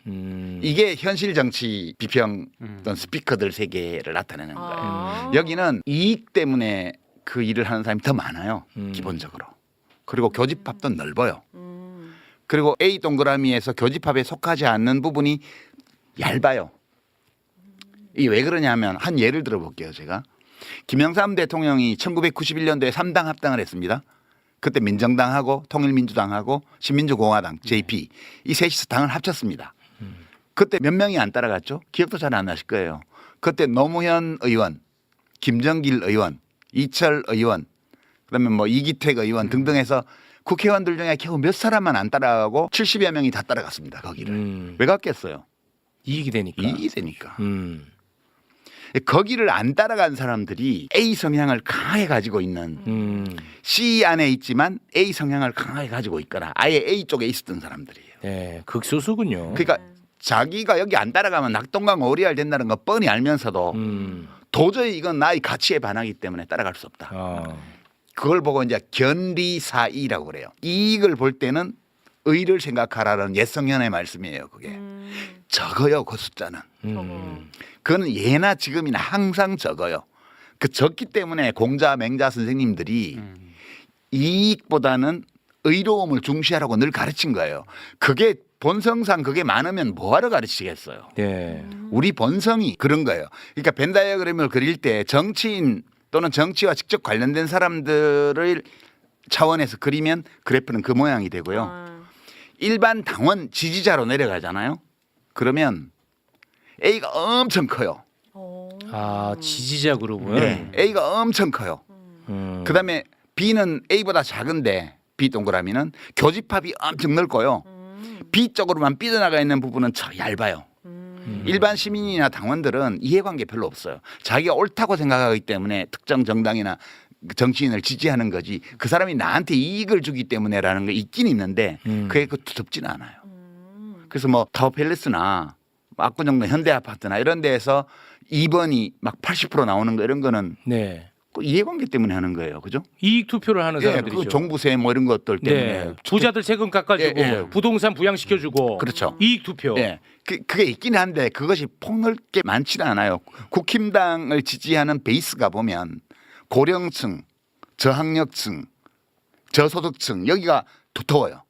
Speaker 5: 이게 현실 정치 비평 어떤 스피커들 세계를 나타내는 거예요. 여기는 이익 때문에 그 일을 하는 사람이 더 많아요. 기본적으로. 그리고 교집합도 넓어요. 그리고 A 동그라미에서 교집합에 속하지 않는 부분이 얇아요. 이게 왜 그러냐면 한 예를 들어볼게요. 제가 김영삼 대통령이 1991년도에 3당 합당을 했습니다. 그때 민정당하고 통일민주당하고 신민주공화당 JP 이 셋이서 당을 합쳤습니다. 그때 몇 명이 안 따라갔죠? 기억도 잘 안 나실 거예요. 그때 노무현 의원, 김정길 의원, 이철 의원 그다음에 뭐 이기택 의원 등등 해서 국회의원들 중에 겨우 몇 사람만 안 따라가고 70여 명이 다 따라갔습니다. 거기를. 왜 갔겠어요?
Speaker 1: 이익이 되니까.
Speaker 5: 이익이 되니까. 거기를 안 따라간 사람들이 A 성향을 강하게 가지고 있는 C 안에 있지만 A 성향을 강하게 가지고 있거나 아예 A 쪽에 있었던 사람들이에요.
Speaker 1: 네, 극소수군요.
Speaker 5: 그러니까 자기가 여기 안 따라가면 낙동강 오리알 된다는 거 뻔히 알면서도 도저히 이건 나의 가치에 반하기 때문에 따라갈 수 없다. 그걸 보고 이제 견리사이라고 그래요. 이익을 볼 때는 의를 생각하라는 옛성현의 말씀이에요. 그게 적어요. 그 숫자는. 그건 예나 지금이나 항상 적어요. 그 적기 때문에 공자 맹자 선생님들이 이익보다는 의로움을 중시하라고 늘 가르친 거예요. 그게 본성상 그게 많으면 뭐하러 가르치겠어요.
Speaker 1: 네.
Speaker 5: 우리 본성이 그런 거예요. 그러니까 벤 다이어그램을 그릴 때 정치인 또는 정치와 직접 관련된 사람들을 차원에서 그리면 그래프는 그 모양이 되고요. 일반 당원 지지자로 내려가잖아요. 그러면 A가 엄청 커요.
Speaker 1: 아, 지지자 그룹은.
Speaker 5: 네, A가 엄청 커요. 그다음에 B는 A보다 작은데 B 동그라미는 교집합이 엄청 넓고요. B 쪽으로만 삐져나가 있는 부분은 얇아요. 일반 시민이나 당원들은 이해관계 별로 없어요. 자기가 옳다고 생각하기 때문에 특정 정당이나 정치인을 지지하는 거지 그 사람이 나한테 이익을 주기 때문에라는 게 있긴 있는데 그게 두텁지는 않아요. 그래서 뭐 타워팰리스나 압구정동 현대아파트나 이런 데에서 2번이 막 80% 나오는 거 이런 거는
Speaker 1: 네.
Speaker 5: 그 이해관계 때문에 하는 거예요. 그죠?
Speaker 1: 이익 투표를 하는
Speaker 5: 예,
Speaker 1: 사람들이죠.
Speaker 5: 그 종부세 뭐 이런 것들 때문에.
Speaker 1: 네. 부자들 세금 깎아주고
Speaker 5: 예, 예.
Speaker 1: 부동산 부양시켜주고
Speaker 5: 그렇죠.
Speaker 1: 이익 투표.
Speaker 5: 예. 그게 있긴 한데 그것이 폭넓게 많지는 않아요. 국힘당을 지지하는 베이스가 보면 고령층, 저학력층, 저소득층 여기가 두터워요.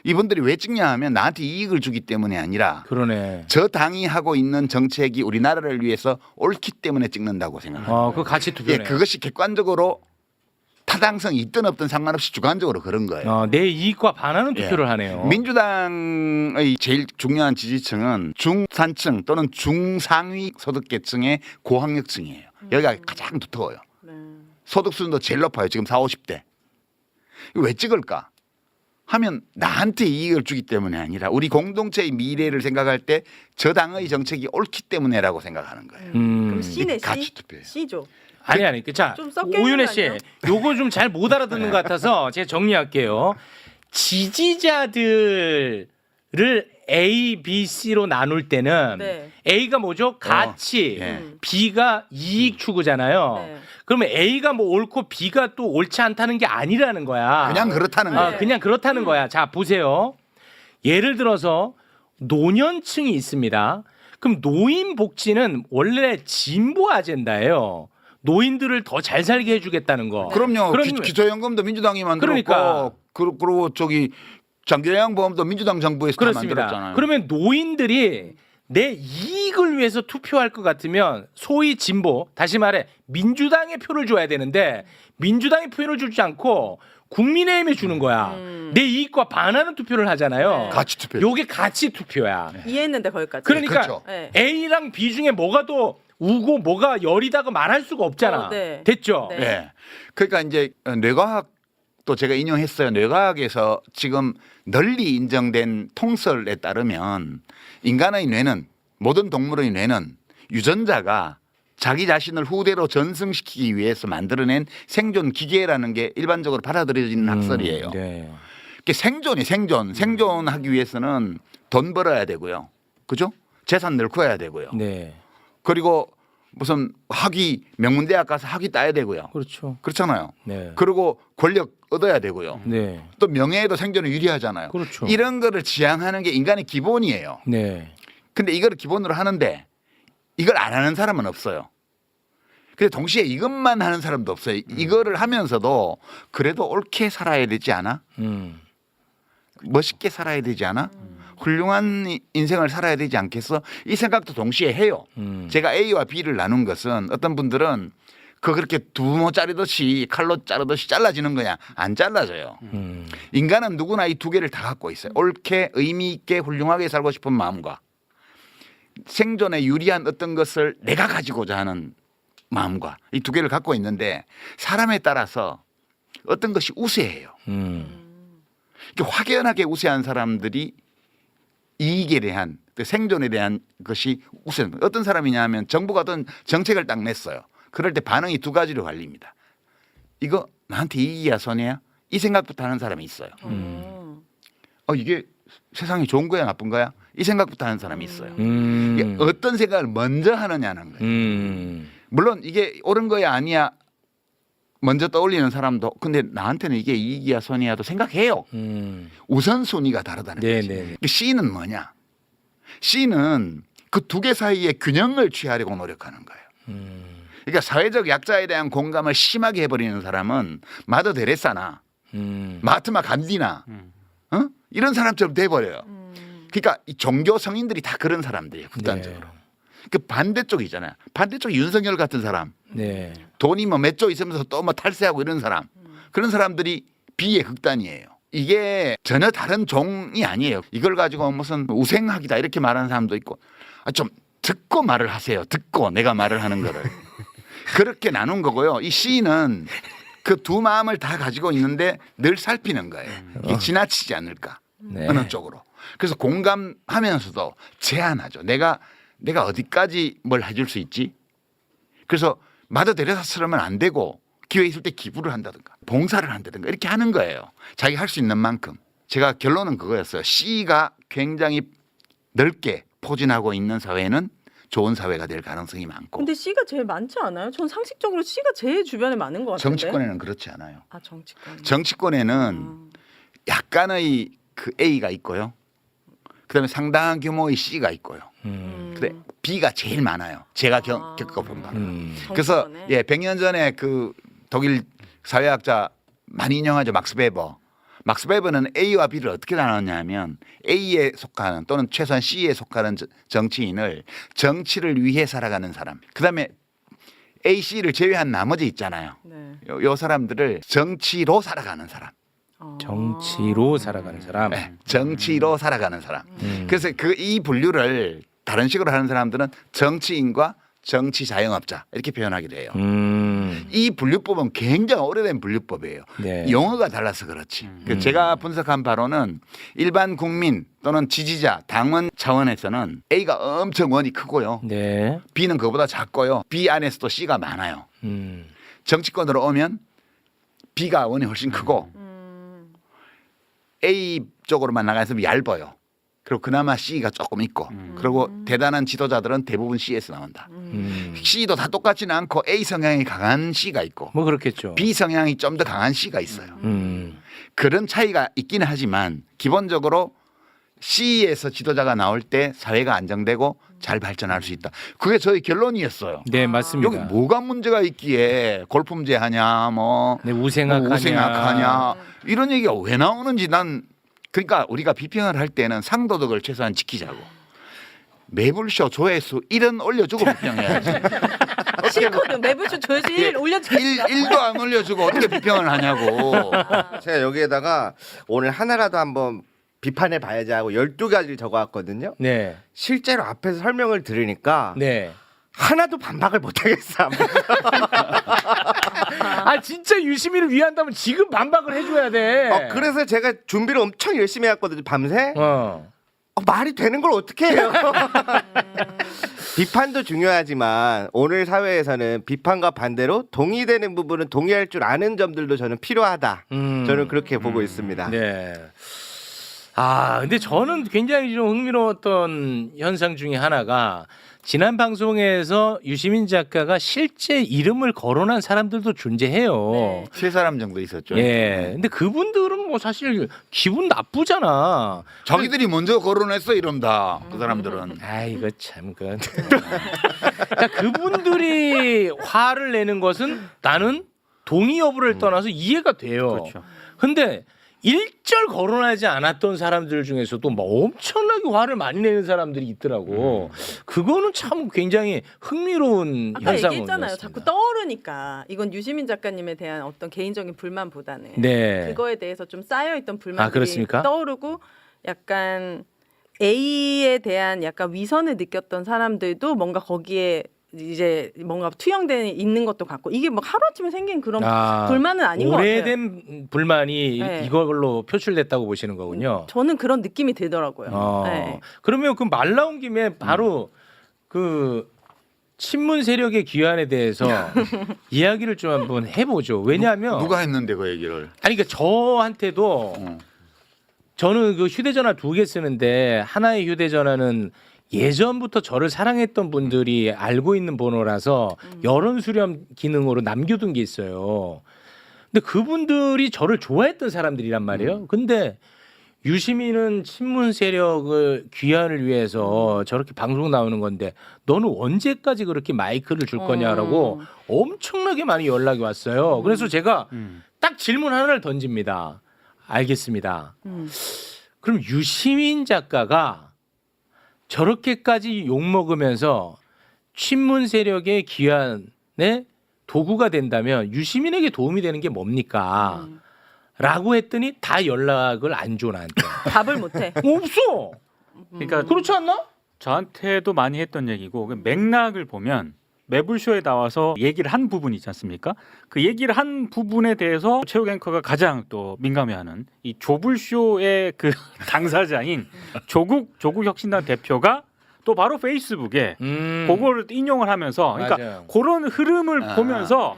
Speaker 5: 이분들이 왜 찍냐 하면 나한테 이익을 주기 때문이 아니라
Speaker 1: 그러네.
Speaker 5: 저 당이 하고 있는 정책이 우리나라를 위해서 옳기 때문에 찍는다고 생각합니다.
Speaker 1: 그 가치 투표네.
Speaker 5: 예, 그것이 객관적으로 타당성이 있든 없든 상관없이 주관적으로 그런 거예요.
Speaker 1: 내 이익과 반하는 투표를
Speaker 5: 예.
Speaker 1: 하네요.
Speaker 5: 민주당의 제일 중요한 지지층은 중산층 또는 중상위 소득계층의 고학력층이에요. 여기가 가장 두터워요. 소득 수준도 제일 높아요. 지금 40, 50대. 왜 찍을까? 하면 나한테 이익을 주기 때문에 아니라 우리 공동체의 미래를 생각할 때 저 당의 정책이 옳기 때문에라고 생각하는 거예요.
Speaker 2: 그럼 C네 C.
Speaker 5: 가치 투표예요.
Speaker 2: C죠.
Speaker 1: 아니. 자,
Speaker 2: 좀 섞여 있는
Speaker 1: 오윤혜
Speaker 2: 거
Speaker 1: 씨,
Speaker 2: 아니에요?
Speaker 1: 요거 좀 잘 못 알아듣는 것 같아서 제가 정리할게요. 지지자들을 A, B, C로 나눌 때는
Speaker 2: 네.
Speaker 1: A가 뭐죠? 가치,
Speaker 5: 예.
Speaker 1: B가 이익 추구잖아요.
Speaker 2: 네.
Speaker 1: 그러면 A가 뭐 옳고 B가 또 옳지 않다는 게 아니라는 거야.
Speaker 5: 그냥 그렇다는 거예요.
Speaker 1: 그냥 그렇다는 거야. 자, 보세요. 예를 들어서 노년층이 있습니다. 그럼 노인 복지는 원래 진보 아젠다예요. 노인들을 더 잘 살게 해주겠다는 거.
Speaker 5: 그럼요.
Speaker 1: 그러면-
Speaker 5: 기초연금도 민주당이 만들었고
Speaker 1: 그러니까.
Speaker 5: 그리고 저기 장기요양보험도 민주당 정부에서 다
Speaker 1: 그렇습니다.
Speaker 5: 만들었잖아요.
Speaker 1: 그러면 노인들이 내 이익을 위해서 투표할 것 같으면 소위 진보, 다시 말해 민주당에 표를 줘야 되는데 민주당에 표를 주지 않고 국민의힘에 주는 거야. 내 이익과 반하는 투표를 하잖아요.
Speaker 2: 네.
Speaker 5: 가치 투표.
Speaker 1: 요게 가치 투표야.
Speaker 2: 이해했는데 거기까지.
Speaker 1: 그러니까
Speaker 5: 그렇죠.
Speaker 2: 네.
Speaker 1: A랑 B 중에 뭐가 더 우고 뭐가 열이다가 말할 수가 없잖아.
Speaker 2: 네.
Speaker 1: 됐죠?
Speaker 2: 네.
Speaker 5: 네. 그러니까 이제 뇌과학도 제가 인용했어요. 뇌과학에서 지금 널리 인정된 통설에 따르면 인간의 뇌는 모든 동물의 뇌는 유전자가 자기 자신을 후대로 전승시키기 위해서 만들어낸 생존 기계라는 게 일반적으로 받아들여지는 학설이에요.
Speaker 1: 네.
Speaker 5: 그게 생존하기 위해서는 돈 벌어야 되고요. 그죠? 재산 늙어야 되고요.
Speaker 1: 네.
Speaker 5: 그리고 무슨 학위 명문대학 가서 학위 따야 되고요.
Speaker 1: 그렇죠.
Speaker 5: 그렇잖아요.
Speaker 1: 네.
Speaker 5: 그리고 권력 얻어야 되고요.
Speaker 1: 네.
Speaker 5: 또 명예에도 생존에 유리하잖아요.
Speaker 1: 그렇죠.
Speaker 5: 이런 거를 지향하는 게 인간의 기본이에요.
Speaker 1: 네.
Speaker 5: 근데 이거를 기본으로 하는데 이걸 안 하는 사람은 없어요. 근데 동시에 이것만 하는 사람도 없어요. 이거를 하면서도 그래도 옳게 살아야 되지 않아? 멋있게 살아야 되지 않아? 훌륭한 인생을 살아야 되지 않겠어? 이 생각도 동시에 해요. 제가 A와 B를 나눈 것은 어떤 분들은 그렇게 두모 자르듯이 칼로 자르듯이 잘라지는 거냐? 안 잘라져요. 인간은 누구나 이 두 개를 다 갖고 있어요. 옳게 의미 있게 훌륭하게 살고 싶은 마음과 생존에 유리한 어떤 것을 내가 가지고자 하는 마음과 이 두 개를 갖고 있는데 사람에 따라서 어떤 것이 우세해요. 이렇게 확연하게 우세한 사람들이 이익에 대한 생존에 대한 것이 우선 어떤 사람이냐 하면 정부가 어떤 정책을 딱 냈어요. 그럴 때 반응이 두 가지로 갈립니다. 이거 나한테 이익이야 손해야? 이 생각부터 하는 사람이 있어요. 이게 세상이 좋은 거야 나쁜 거야? 이 생각부터 하는 사람이 있어요. 이게 어떤 생각을 먼저 하느냐는 거예요. 물론 이게 옳은 거야 아니야 먼저 떠올리는 사람도 근데 나한테는 이게 이익이야 손해야도 생각해요. 우선순위가 다르다는 거지.
Speaker 1: 네네.
Speaker 5: C는 뭐냐? C는 그 두 개 사이의 균형을 취하려고 노력하는 거예요. 그러니까 사회적 약자에 대한 공감을 심하게 해버리는 사람은 마더 데레사나 마하트마 간디나 어? 이런 사람처럼 돼버려요. 그러니까 이 종교 성인들이 다 그런 사람들이에요. 극단적으로. 그 반대쪽이잖아요. 반대쪽 윤석열 같은 사람.
Speaker 1: 네.
Speaker 5: 돈이 뭐 몇 조 있으면서 또 뭐 탈세하고 이런 사람. 그런 사람들이 B의 극단이에요. 이게 전혀 다른 종이 아니에요. 이걸 가지고 무슨 우생학이다 이렇게 말하는 사람도 있고 좀 듣고 말을 하세요. 듣고 내가 말을 하는 거를. 그렇게 나눈 거고요. 이 C는 그 두 마음을 다 가지고 있는데 늘 살피는 거예요. 이게 지나치지 않을까.
Speaker 1: 네.
Speaker 5: 어느 쪽으로. 그래서 공감하면서도 제한하죠. 내가 어디까지 뭘 해줄 수 있지? 그래서 마더 데레사처럼은 안 되고 기회 있을 때 기부를 한다든가 봉사를 한다든가 이렇게 하는 거예요. 자기 할 수 있는 만큼. 제가 결론은 그거였어요. C가 굉장히 넓게 포진하고 있는 사회는 좋은 사회가 될 가능성이 많고.
Speaker 2: 근데 C가 제일 많지 않아요? 전 상식적으로 C가 제일 주변에 많은 것 같은데.
Speaker 5: 정치권에는 그렇지 않아요.
Speaker 2: 아 정치권.
Speaker 5: 정치권에는 약간의 그 A가 있고요. 그다음에 상당한 규모의 C가 있고요. 근데 B가 제일 많아요. 제가 겪어본 바로. 그래서
Speaker 2: 정치권에?
Speaker 5: 예, 100년 전에 그 독일 사회학자 많이 인용하죠. 막스 베버. 막스 베버는 A와 B를 어떻게 나눴냐면 A에 속하는 또는 최소한 C에 속하는 정치인을 정치를 위해 살아가는 사람. 그다음에 A, C를 제외한 나머지 있잖아요.
Speaker 2: 네.
Speaker 5: 요 사람들을 정치로 살아가는 사람.
Speaker 1: 정치로 살아가는 사람.
Speaker 5: 네, 정치로 살아가는 사람. 그래서 이 분류를 다른 식으로 하는 사람들은 정치인과 정치 자영업자 이렇게 표현하기도 해요. 이 분류법은 굉장히 오래된 분류법이에요.
Speaker 1: 네.
Speaker 5: 용어가 달라서 그렇지. 제가 분석한 바로는 일반 국민 또는 지지자, 당원 차원에서는 A가 엄청 원이 크고요.
Speaker 1: 네.
Speaker 5: B는 그보다 작고요. B 안에서도 C가 많아요.
Speaker 1: 음.
Speaker 5: 정치권으로 오면 B가 원이 훨씬 크고 A 쪽으로만 나가서 얇아요. 그리고 그나마 C가 조금 있고 그리고 대단한 지도자들은 대부분 C에서 나온다. C도 다 똑같지는 않고 A 성향이 강한 C가 있고
Speaker 1: 뭐 그렇겠죠.
Speaker 5: B 성향이 좀 더 강한 C가 있어요. 그런 차이가 있기는 하지만 기본적으로 C에서 지도자가 나올 때 사회가 안정되고 잘 발전할 수 있다. 그게 저희 결론이었어요.
Speaker 1: 네, 맞습니다.
Speaker 5: 여기 뭐가 문제가 있기에 골품제 하냐 뭐
Speaker 1: 네, 우생학하냐.
Speaker 5: 우생학하냐 이런 얘기가 왜 나오는지 난 그러니까 우리가 비평을 할 때는 상도덕을 최소한 지키자고. 매불쇼 조회수 1은 올려주고 비평해야지.
Speaker 2: 싫거든. 매불쇼 조회수 1 올려주고.
Speaker 5: 1도 안 올려주고 어떻게 비평을 하냐고.
Speaker 4: 제가 여기에다가 오늘 하나라도 한번 비판해 봐야지 하고 12가지를 적어왔거든요.
Speaker 1: 네.
Speaker 4: 실제로 앞에서 설명을 들으니까
Speaker 1: 네.
Speaker 4: 하나도 반박을 못하겠어.
Speaker 1: 아 진짜 유시민을 위한다면 지금 반박을 해줘야 돼.
Speaker 4: 그래서 제가 준비를 엄청 열심히 해왔거든요. 밤새. 말이 되는 걸 어떻게 해요? 비판도 중요하지만 오늘 사회에서는 비판과 반대로 동의되는 부분은 동의할 줄 아는 점들도 저는 필요하다. 저는 그렇게 보고 있습니다.
Speaker 1: 네. 아 근데 저는 굉장히 좀 흥미로웠던 현상 중에 하나가 지난 방송에서 유시민 작가가 실제 이름을 거론한 사람들도 존재해요.
Speaker 2: 네.
Speaker 5: 세 사람 정도 있었죠.
Speaker 1: 예. 근데 그분들은 뭐 사실 기분 나쁘잖아.
Speaker 5: 자기들이 먼저 거론했어 이런다. 그 사람들은.
Speaker 1: 아 이거 참 그. 그러니까 그분들이 화를 내는 것은 나는 동의 여부를 떠나서 이해가 돼요.
Speaker 3: 그렇죠.
Speaker 1: 근데 일절 거론하지 않았던 사람들 중에서도 뭐 엄청나게 화를 많이 내는 사람들이 있더라고. 그거는 참 굉장히 흥미로운
Speaker 2: 아까
Speaker 1: 현상이었습니다.
Speaker 2: 얘기했잖아요. 자꾸 떠오르니까 이건 유시민 작가님에 대한 어떤 개인적인 불만보다는
Speaker 1: 네.
Speaker 2: 그거에 대해서 좀 쌓여있던
Speaker 1: 아,
Speaker 2: 불만들이
Speaker 1: 그렇습니까?
Speaker 2: 떠오르고 약간 A에 대한 약간 위선을 느꼈던 사람들도 뭔가 거기에 이제 뭔가 투영돼 있는 것도 같고 이게 막 하루아침에 생긴 그런 불만은 아닌 것 같아요.
Speaker 1: 오래된 불만이
Speaker 2: 네.
Speaker 1: 이걸로 표출됐다고 보시는 거군요.
Speaker 2: 저는 그런 느낌이 들더라고요. 네.
Speaker 1: 그러면 그 말 나온 김에 바로 그 친문 세력의 귀환에 대해서 이야기를 좀 한번 해보죠. 왜냐하면
Speaker 5: 누가 했는데 그 얘기를.
Speaker 1: 아니 그러니까 저한테도 저는 그 휴대전화 2개 쓰는데 하나의 휴대전화는 예전부터 저를 사랑했던 분들이 알고 있는 번호라서 여론 수렴 기능으로 남겨둔 게 있어요. 근데 그분들이 저를 좋아했던 사람들이란 말이에요. 근데 유시민은 친문 세력을 귀환을 위해서 저렇게 방송 나오는 건데 너는 언제까지 그렇게 마이크를 줄 거냐라고 엄청나게 많이 연락이 왔어요. 그래서 제가 딱 질문 하나를 던집니다. 알겠습니다. 그럼 유시민 작가가 저렇게까지 욕먹으면서 친문 세력의 귀환의 도구가 된다면 유시민에게 도움이 되는 게 뭡니까? 라고 했더니 다 연락을 안 줘 나한테.
Speaker 2: 답을 못해.
Speaker 1: 없어.
Speaker 3: 그러니까
Speaker 1: 그렇지 않나?
Speaker 3: 저한테도 많이 했던 얘기고 그 맥락을 보면 매불쇼에 나와서 얘기를 한 부분이 있지 않습니까? 그 얘기를 한 부분에 대해서 최욱 앵커가 가장 또 민감해하는 이 조불쇼의 그 당사자인 조국 혁신당 대표가 또 바로 페이스북에 그거를 인용을 하면서 그러니까
Speaker 1: 맞아요.
Speaker 3: 그런 흐름을 보면서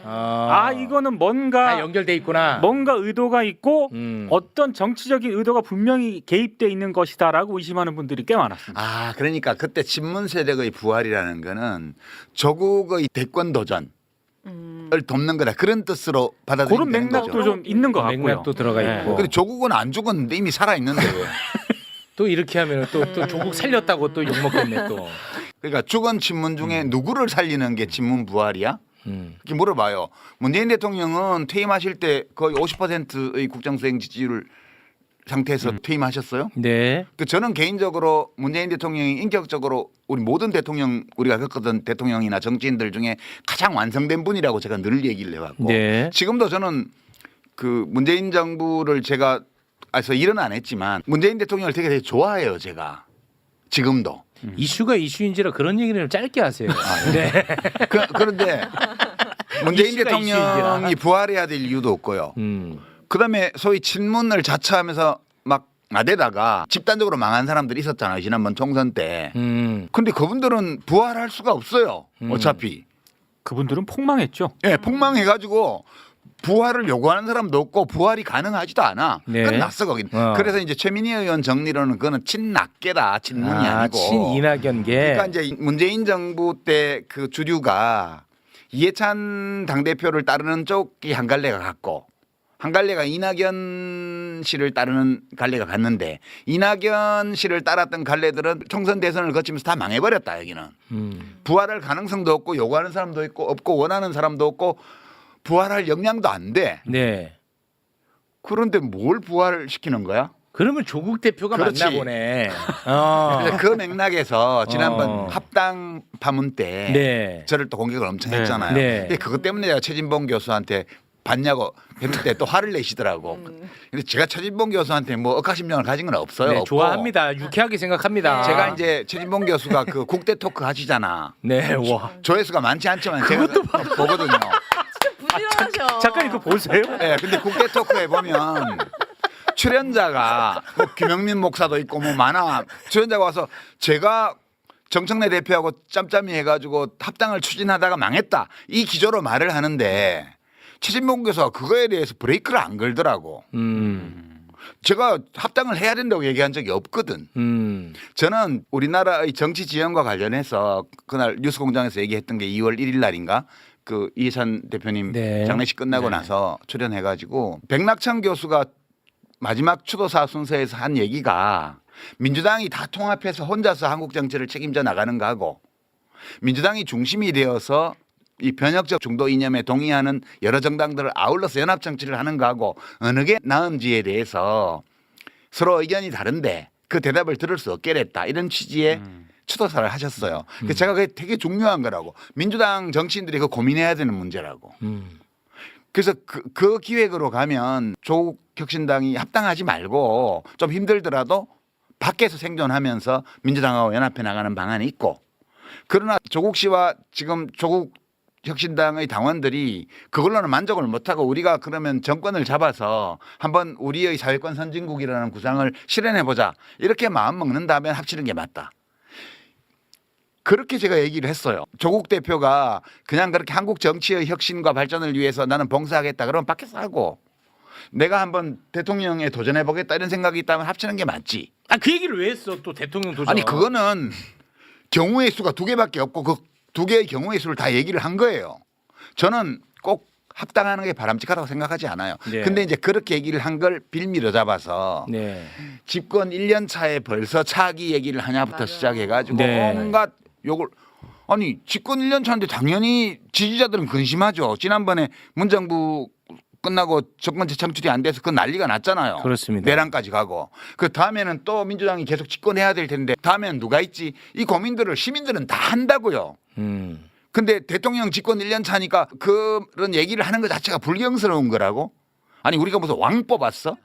Speaker 3: 이거는 뭔가
Speaker 1: 다 연결돼 있구나.
Speaker 3: 뭔가 의도가 있고
Speaker 1: 음.
Speaker 3: 어떤 정치적인 의도가 분명히 개입돼 있는 것이다라고 의심하는 분들이 꽤 많았습니다.
Speaker 5: 그러니까 그때 친문 세력의 부활이라는 거는 조국의 대권 도전을 돕는 거다. 그런 뜻으로 받아들이는
Speaker 3: 그런 맥락도
Speaker 5: 거죠.
Speaker 3: 좀 있는 것 같고요.
Speaker 1: 맥락도 들어가
Speaker 3: 네.
Speaker 1: 있고.
Speaker 5: 근데 조국은 안 죽었는데 이미 살아 있는데 왜?
Speaker 1: 또 이렇게 하면 또 조국 살렸다고 또 욕먹겠네 또.
Speaker 5: 그러니까 죽은 친문 중에 누구를 살리는 게 친문 부활이야? 이렇게 물어봐요. 문재인 대통령은 퇴임하실 때 거의 50%의 국정수행 지지율 상태에서 퇴임하셨어요.
Speaker 1: 네.
Speaker 5: 저는 개인적으로 문재인 대통령이 인격적으로 우리 모든 대통령 우리가 겪었던 대통령이나 정치인들 중에 가장 완성된 분이라고 제가 늘 얘기를 해왔고
Speaker 1: 네.
Speaker 5: 지금도 저는 그 문재인 정부를 제가 그래서 일은 안 했지만 문재인 대통령을 되게 좋아해요 제가 지금도.
Speaker 1: 이슈가 이슈인지라 그런 얘기를 좀 짧게 하세요. 네.
Speaker 5: 그런데 문재인
Speaker 1: 이슈가
Speaker 5: 대통령이 부활해야 될 이유도 없고요. 그다음에 소위 친문을 자처하면서 막 나대다가 집단적으로 망한 사람들이 있었잖아요 지난번 총선 때. 근데 그분들은 부활할 수가 없어요 어차피.
Speaker 3: 그분들은 폭망했죠.
Speaker 5: 예, 폭망해가지고 부활을 요구하는 사람도 없고 부활이 가능하지도 않아.
Speaker 1: 네.
Speaker 5: 끝났어 거긴. 그래서 이제 최민희 의원 정리로는 그거는 친낙계다 친문이 아니고.
Speaker 1: 친이낙연계.
Speaker 5: 그러니까 이제 문재인 정부 때 그 주류가 이해찬 당대표를 따르는 쪽이 한 갈래가 갔고 한 갈래가 이낙연 씨를 따르는 갈래가 갔는데 이낙연 씨를 따랐던 갈래들은 총선 대선을 거치면서 다 망해버렸다 여기는. 부활할 가능성도 없고 요구하는 사람도 있고 없고 원하는 사람도 없고 부활할 역량도 안 돼.
Speaker 1: 네.
Speaker 5: 그런데 뭘 부활시키는 거야?
Speaker 1: 그러면 조국 대표가
Speaker 5: 그렇지.
Speaker 1: 맞나 보네.
Speaker 5: 그래서 그 맥락에서 지난번 합당 파문 때
Speaker 1: 네.
Speaker 5: 저를 또 공격을 엄청
Speaker 3: 네.
Speaker 5: 했잖아요.
Speaker 1: 네.
Speaker 5: 근데 그것 때문에 내가 최진봉 교수한테 봤냐고 했을 때 또 화를 내시더라고. 근데 제가 최진봉 교수한테 뭐 억하심령을 가진 건 없어요.
Speaker 1: 네,
Speaker 5: 없고
Speaker 1: 좋아합니다. 유쾌하게 생각합니다.
Speaker 5: 제가 이제 최진봉 교수가 그 국대 토크 하시잖아.
Speaker 1: 네, 와.
Speaker 5: 조회수가 많지 않지만 제가 보거든요.
Speaker 2: 부지런하셔.
Speaker 3: 작가님 그거 보세요?
Speaker 5: 네, 근데 국대 토크에 보면 출연자가 뭐 김영민 목사도 있고 뭐 많아. 출연자가 와서 제가 정청래 대표하고 짬짬이 해가지고 합당을 추진하다가 망했다. 이 기조로 말을 하는데 최진봉 교수가 그거에 대해서 브레이크를 안 걸더라고. 제가 합당을 해야 된다고 얘기한 적이 없거든. 저는 우리나라의 정치 지형과 관련해서 그날 뉴스공장에서 얘기했던 게 2월 1일 날인가 그 이해찬 대표님
Speaker 1: 네.
Speaker 5: 장례식 끝나고 나서 출연해가지고 백낙천 교수가 마지막 추도사 순서에서 한 얘기가 민주당이 다 통합해서 혼자서 한국 정치를 책임져 나가는 거하고 민주당이 중심이 되어서 이 변혁적 중도 이념에 동의하는 여러 정당들을 아울러서 연합 정치를 하는 거하고 어느 게 나은지에 대해서 서로 의견이 다른데 그 대답을 들을 수 없게 됐다. 이런 취지의 추도사를 하셨어요. 그래서 제가 그게 되게 중요한 거라고. 민주당 정치인들이 그 고민해야 되는 문제라고. 그래서 그 기획으로 가면 조국 혁신당이 합당하지 말고 좀 힘들더라도 밖에서 생존하면서 민주당하고 연합해 나가는 방안이 있고 그러나 조국 씨와 지금 조국 혁신당의 당원들이 그걸로는 만족을 못하고 우리가 그러면 정권을 잡아서 한번 우리의 사회권 선진국이라는 구상을 실현해보자 이렇게 마음 먹는다면 합치는 게 맞다. 그렇게 제가 얘기를 했어요. 조국 대표가 그냥 그렇게 한국 정치의 혁신과 발전을 위해서 나는 봉사하겠다 그러면 밖에서 하고 내가 한번 대통령에 도전해보겠다 이런 생각이 있다면 합치는 게 맞지.
Speaker 1: 그 얘기를 왜 했어? 또 대통령 도전.
Speaker 5: 아니 그거는 경우의 수가 2개밖에 없고 그 2개의 경우의 수를 다 얘기를 한 거예요. 저는 꼭 합당하는 게 바람직하다고 생각하지 않아요.
Speaker 1: 네.
Speaker 5: 근데 이제 그렇게 얘기를 한 걸 빌미로 잡아서
Speaker 1: 네.
Speaker 5: 집권 1년 차에 벌써 차기 얘기를 하냐부터
Speaker 2: 맞아요.
Speaker 5: 시작해가지고
Speaker 1: 네.
Speaker 5: 온갖 욕을 아니 집권 1년 차인데 당연히 지지자들은 근심하죠. 지난번에 문정부 끝나고 정권 재창출이 안 돼서 그 난리가 났잖아요.
Speaker 1: 그렇습니다.
Speaker 5: 내란까지 가고 그 다음에는 또 민주당이 계속 집권해야 될 텐데 다음에는 누가 있지? 이 고민들을 시민들은 다 한다고요. 근데 대통령 집권 1년 차니까 그런 얘기를 하는 것 자체가 불경스러운 거라고? 아니 우리가 무슨 왕 뽑았어?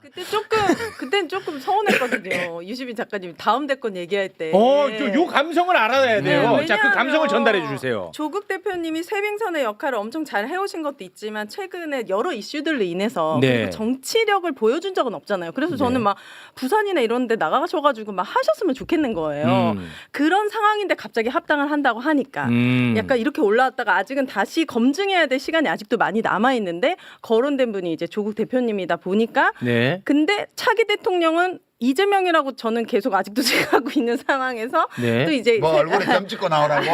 Speaker 2: 그때는 조금 서운했거든요. 유시민 작가님 다음 대권 얘기할 때.
Speaker 1: 요 감성을 알아야 돼요.
Speaker 2: 네,
Speaker 1: 자, 그 감성을
Speaker 2: 왜냐하면
Speaker 1: 전달해 주세요.
Speaker 2: 조국 대표님이 쇄빙선의 역할을 엄청 잘 해오신 것도 있지만 최근에 여러 이슈들로 인해서
Speaker 1: 네.
Speaker 2: 그리고 정치력을 보여준 적은 없잖아요. 그래서 저는
Speaker 1: 네.
Speaker 2: 막 부산이나 이런 데 나가셔가지고 막 하셨으면 좋겠는 거예요. 그런 상황인데 갑자기 합당을 한다고 하니까 약간 이렇게 올라왔다가 아직은 다시 검증해야 될 시간이 아직도 많이 남아있는데 거론된 분이 이제 조국 대표님이다 보니까
Speaker 1: 네.
Speaker 2: 근데 차기 대통령은 이재명이라고 저는 계속 아직도 생각하고 있는 상황에서
Speaker 1: 네.
Speaker 2: 또 이제
Speaker 5: 뭐 얼굴에 점 찍고 나오라고?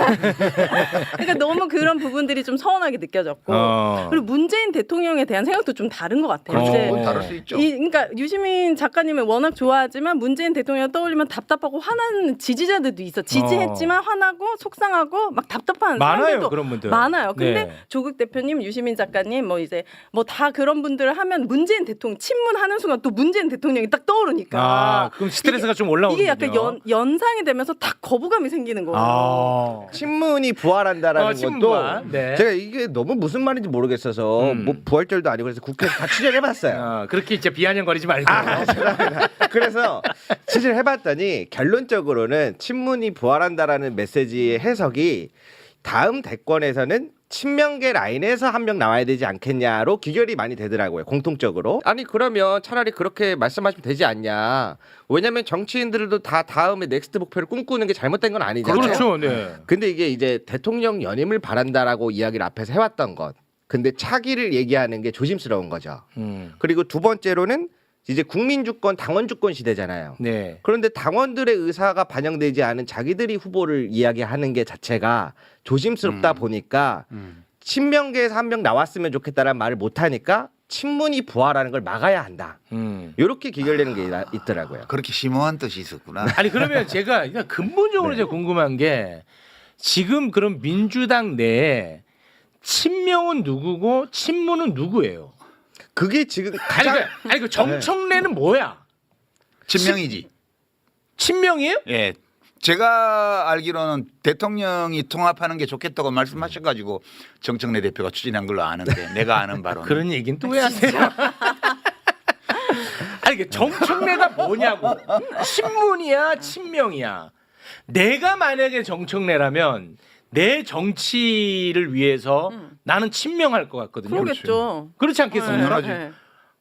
Speaker 2: 그러니까 너무 그런 부분들이 좀 서운하게 느껴졌고 그리고 문재인 대통령에 대한 생각도 좀 다른 것 같아요.
Speaker 5: 그렇죠.
Speaker 2: 이제
Speaker 5: 그건 다를 수 있죠.
Speaker 2: 그러니까 유시민 작가님을 워낙 좋아하지만 문재인 대통령 떠올리면 답답하고 화나는 지지자들도 있어. 지지했지만 화나고 속상하고 막 답답한
Speaker 1: 많아요,
Speaker 2: 사람들도
Speaker 1: 그런 분들.
Speaker 2: 많아요. 근데
Speaker 1: 네.
Speaker 2: 조국 대표님, 유시민 작가님 뭐 이제 뭐 다 그런 분들을 하면 문재인 대통령 친문하는 순간 또 문재인 대통령이 딱 떠오르니까.
Speaker 1: 그럼 스트레스가 좀 올라오는군요.
Speaker 2: 이게 약간 연상이 되면서 딱 거부감이 생기는 거예요.
Speaker 4: 친문이 부활한다라는
Speaker 1: 친문
Speaker 4: 것도
Speaker 1: 부활. 네.
Speaker 4: 제가 이게 너무 무슨 말인지 모르겠어서 뭐 부활절도 아니고 그래서 국회에서 다 취재해봤어요.
Speaker 1: 그렇게 진짜 비아냥거리지 말고.
Speaker 4: 죄송합니다. 그래서 취재를 해봤더니 결론적으로는 친문이 부활한다라는 메시지의 해석이 다음 대권에서는 친명계 라인에서 한 명 나와야 되지 않겠냐로 귀결이 많이 되더라고요. 공통적으로. 아니 그러면 차라리 그렇게 말씀하시면 되지 않냐. 왜냐면 정치인들도 다 다음에 넥스트 목표를 꿈꾸는 게 잘못된 건 아니잖아요.
Speaker 1: 그렇죠. 네.
Speaker 4: 근데 이게 이제 대통령 연임을 바란다라고 이야기를 앞에서 해왔던 것. 근데 차기를 얘기하는 게 조심스러운 거죠. 그리고 두 번째로는 이제 국민주권, 당원주권 시대잖아요.
Speaker 1: 네.
Speaker 4: 그런데 당원들의 의사가 반영되지 않은 자기들이 후보를 이야기하는 게 자체가 조심스럽다 보니까 친명계에서 한 명 나왔으면 좋겠다라는 말을 못하니까 친문이 부활하는 걸 막아야 한다. 이렇게 귀결되는 게 있더라고요.
Speaker 5: 그렇게 심오한 뜻이 있었구나.
Speaker 1: 아니 그러면 제가 그냥 근본적으로 제가 궁금한 게 지금 그럼 민주당 내에 친명은 누구고 친문은 누구예요?
Speaker 4: 그게 지금
Speaker 1: 아니
Speaker 4: 가장
Speaker 1: 그 정청래는 뭐야?
Speaker 5: 친명이지.
Speaker 1: 친명이에요?
Speaker 5: 예. 제가 알기로는 대통령이 통합하는 게 좋겠다고 말씀하셔가지고 정청래 대표가 추진한 걸로 아는데 내가 아는 바로는
Speaker 1: 그런 얘기는 또 왜 하세요? 아니 그 정청래가 뭐냐고? 친문이야, 친명이야. 내가 만약에 정청래라면 내 정치를 위해서 나는 친명할 것 같거든요.
Speaker 2: 그러겠죠.
Speaker 1: 그렇지 않겠습니까?
Speaker 2: 네.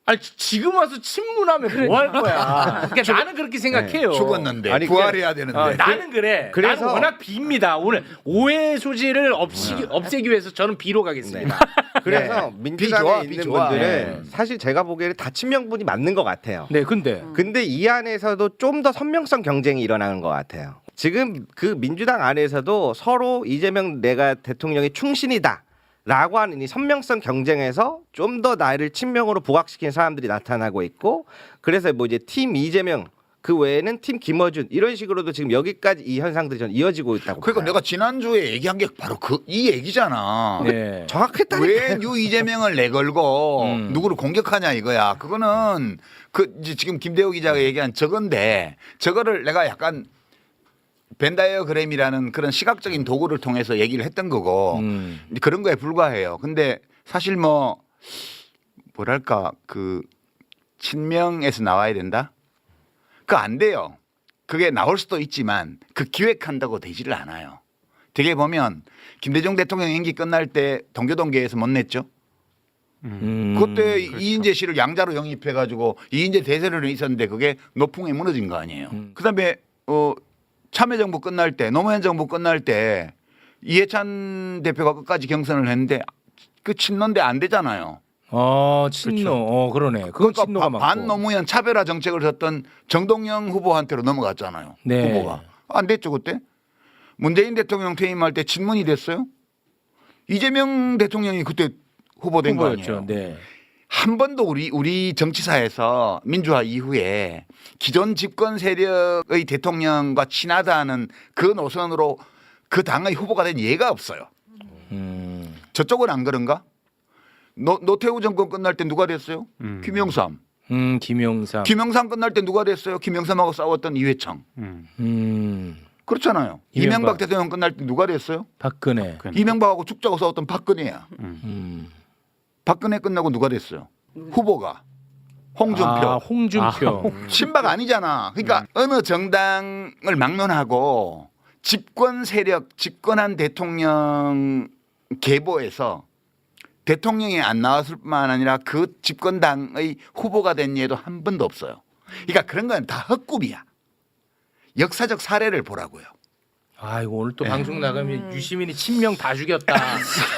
Speaker 1: 아니 지금 와서 친문하면 뭐 할 거야? 그러니까 나는 그렇게 생각해요.
Speaker 5: 죽었는데
Speaker 4: 아니,
Speaker 5: 부활해야 되는데.
Speaker 1: 나는 그래.
Speaker 4: 그래서-
Speaker 1: 나는 워낙 빕니다. 오늘 오해 소지를 없애기 위해서 저는 비로 가겠습니다.
Speaker 4: 그래서 민주당에
Speaker 5: 좋아, 비
Speaker 4: 있는
Speaker 5: 좋아.
Speaker 4: 분들은 사실 제가 보기에는 다 친명분이 맞는 것 같아요.
Speaker 1: 네, 근데
Speaker 4: 근데 이 안에서도 좀 더 선명성 경쟁이 일어나는 것 같아요. 지금 그 민주당 안에서도 서로 이재명 내가 대통령의 충신이다. 라고 하는 이 선명성 경쟁에서 좀 더 나를 친명으로 부각시킨 사람들이 나타나고 있고 그래서 뭐 이제 팀 이재명 그 외에는 팀 김어준 이런 식으로도 지금 여기까지 이 현상들이 전 이어지고 있다고
Speaker 5: 그러니까
Speaker 4: 봐요.
Speaker 5: 내가 지난주에 얘기한 게 바로 이 얘기잖아.
Speaker 1: 네.
Speaker 4: 정확했다니까.
Speaker 5: 왜 유 이재명을 내걸고 누구를 공격하냐 이거야. 그거는 그 이제 지금 김대호 기자가 얘기한 저건데 저거를 내가 약간 벤다이어그램이라는 그런 시각적인 도구를 통해서 얘기를 했던 거고 그런 거에 불과해요. 근데 사실 뭐 뭐랄까 그 친명에서 나와야 된다? 그거 안 돼요. 그게 나올 수도 있지만 그 기획한다고 되지를 않아요. 되게 보면 김대중 대통령 임기 끝날 때 동교동계에서 못 냈죠. 그때 이인재 씨를 양자로 영입해가지고 이인재 대세론이 있었는데 그게 노풍에 무너진 거 아니에요. 그다음에 참여정부 끝날 때 노무현 정부 끝날 때 이해찬 대표가 끝까지 경선을 했는데 그 친노인데 안 되잖아요.
Speaker 1: 친노. 그러네. 그건
Speaker 5: 그러니까
Speaker 1: 친노가 맞고.
Speaker 5: 반노무현 차별화 정책을 섰던 정동영 후보한테로 넘어갔잖아요.
Speaker 1: 네.
Speaker 5: 후보가 안 됐죠 그때. 문재인 대통령 퇴임할 때 친문이 됐어요? 이재명 대통령이 그때 후보된 거 아니에요?
Speaker 1: 후보였죠. 네.
Speaker 5: 한 번도 우리 정치사에서 민주화 이후에 기존 집권 세력의 대통령과 친하다는 그 노선으로 그 당의 후보가 된 예가 없어요. 저쪽은 안 그런가? 노태우 정권 끝날 때 누가 됐어요? 김영삼.
Speaker 1: 김영삼.
Speaker 5: 김영삼 끝날 때 누가 됐어요? 김영삼하고 싸웠던 이회창. 그렇잖아요. 이명박 대통령 끝날 때 누가 됐어요?
Speaker 1: 박근혜.
Speaker 5: 이명박하고 죽자고 싸웠던 박근혜야. 박근혜 끝나고 누가 됐어요? 후보가 홍준표.
Speaker 1: 아, 홍준표.
Speaker 5: 친박 아니잖아. 그러니까 어느 정당을 막론하고 집권 세력, 집권한 대통령 계보에서 대통령이 안 나왔을 뿐만 아니라 그 집권당의 후보가 된 예도 한 번도 없어요. 그러니까 그런 건 다 헛꿈이야. 역사적 사례를 보라고요.
Speaker 1: 아이고 오늘 또 방송 나가면 유시민이 친명 다 죽였다.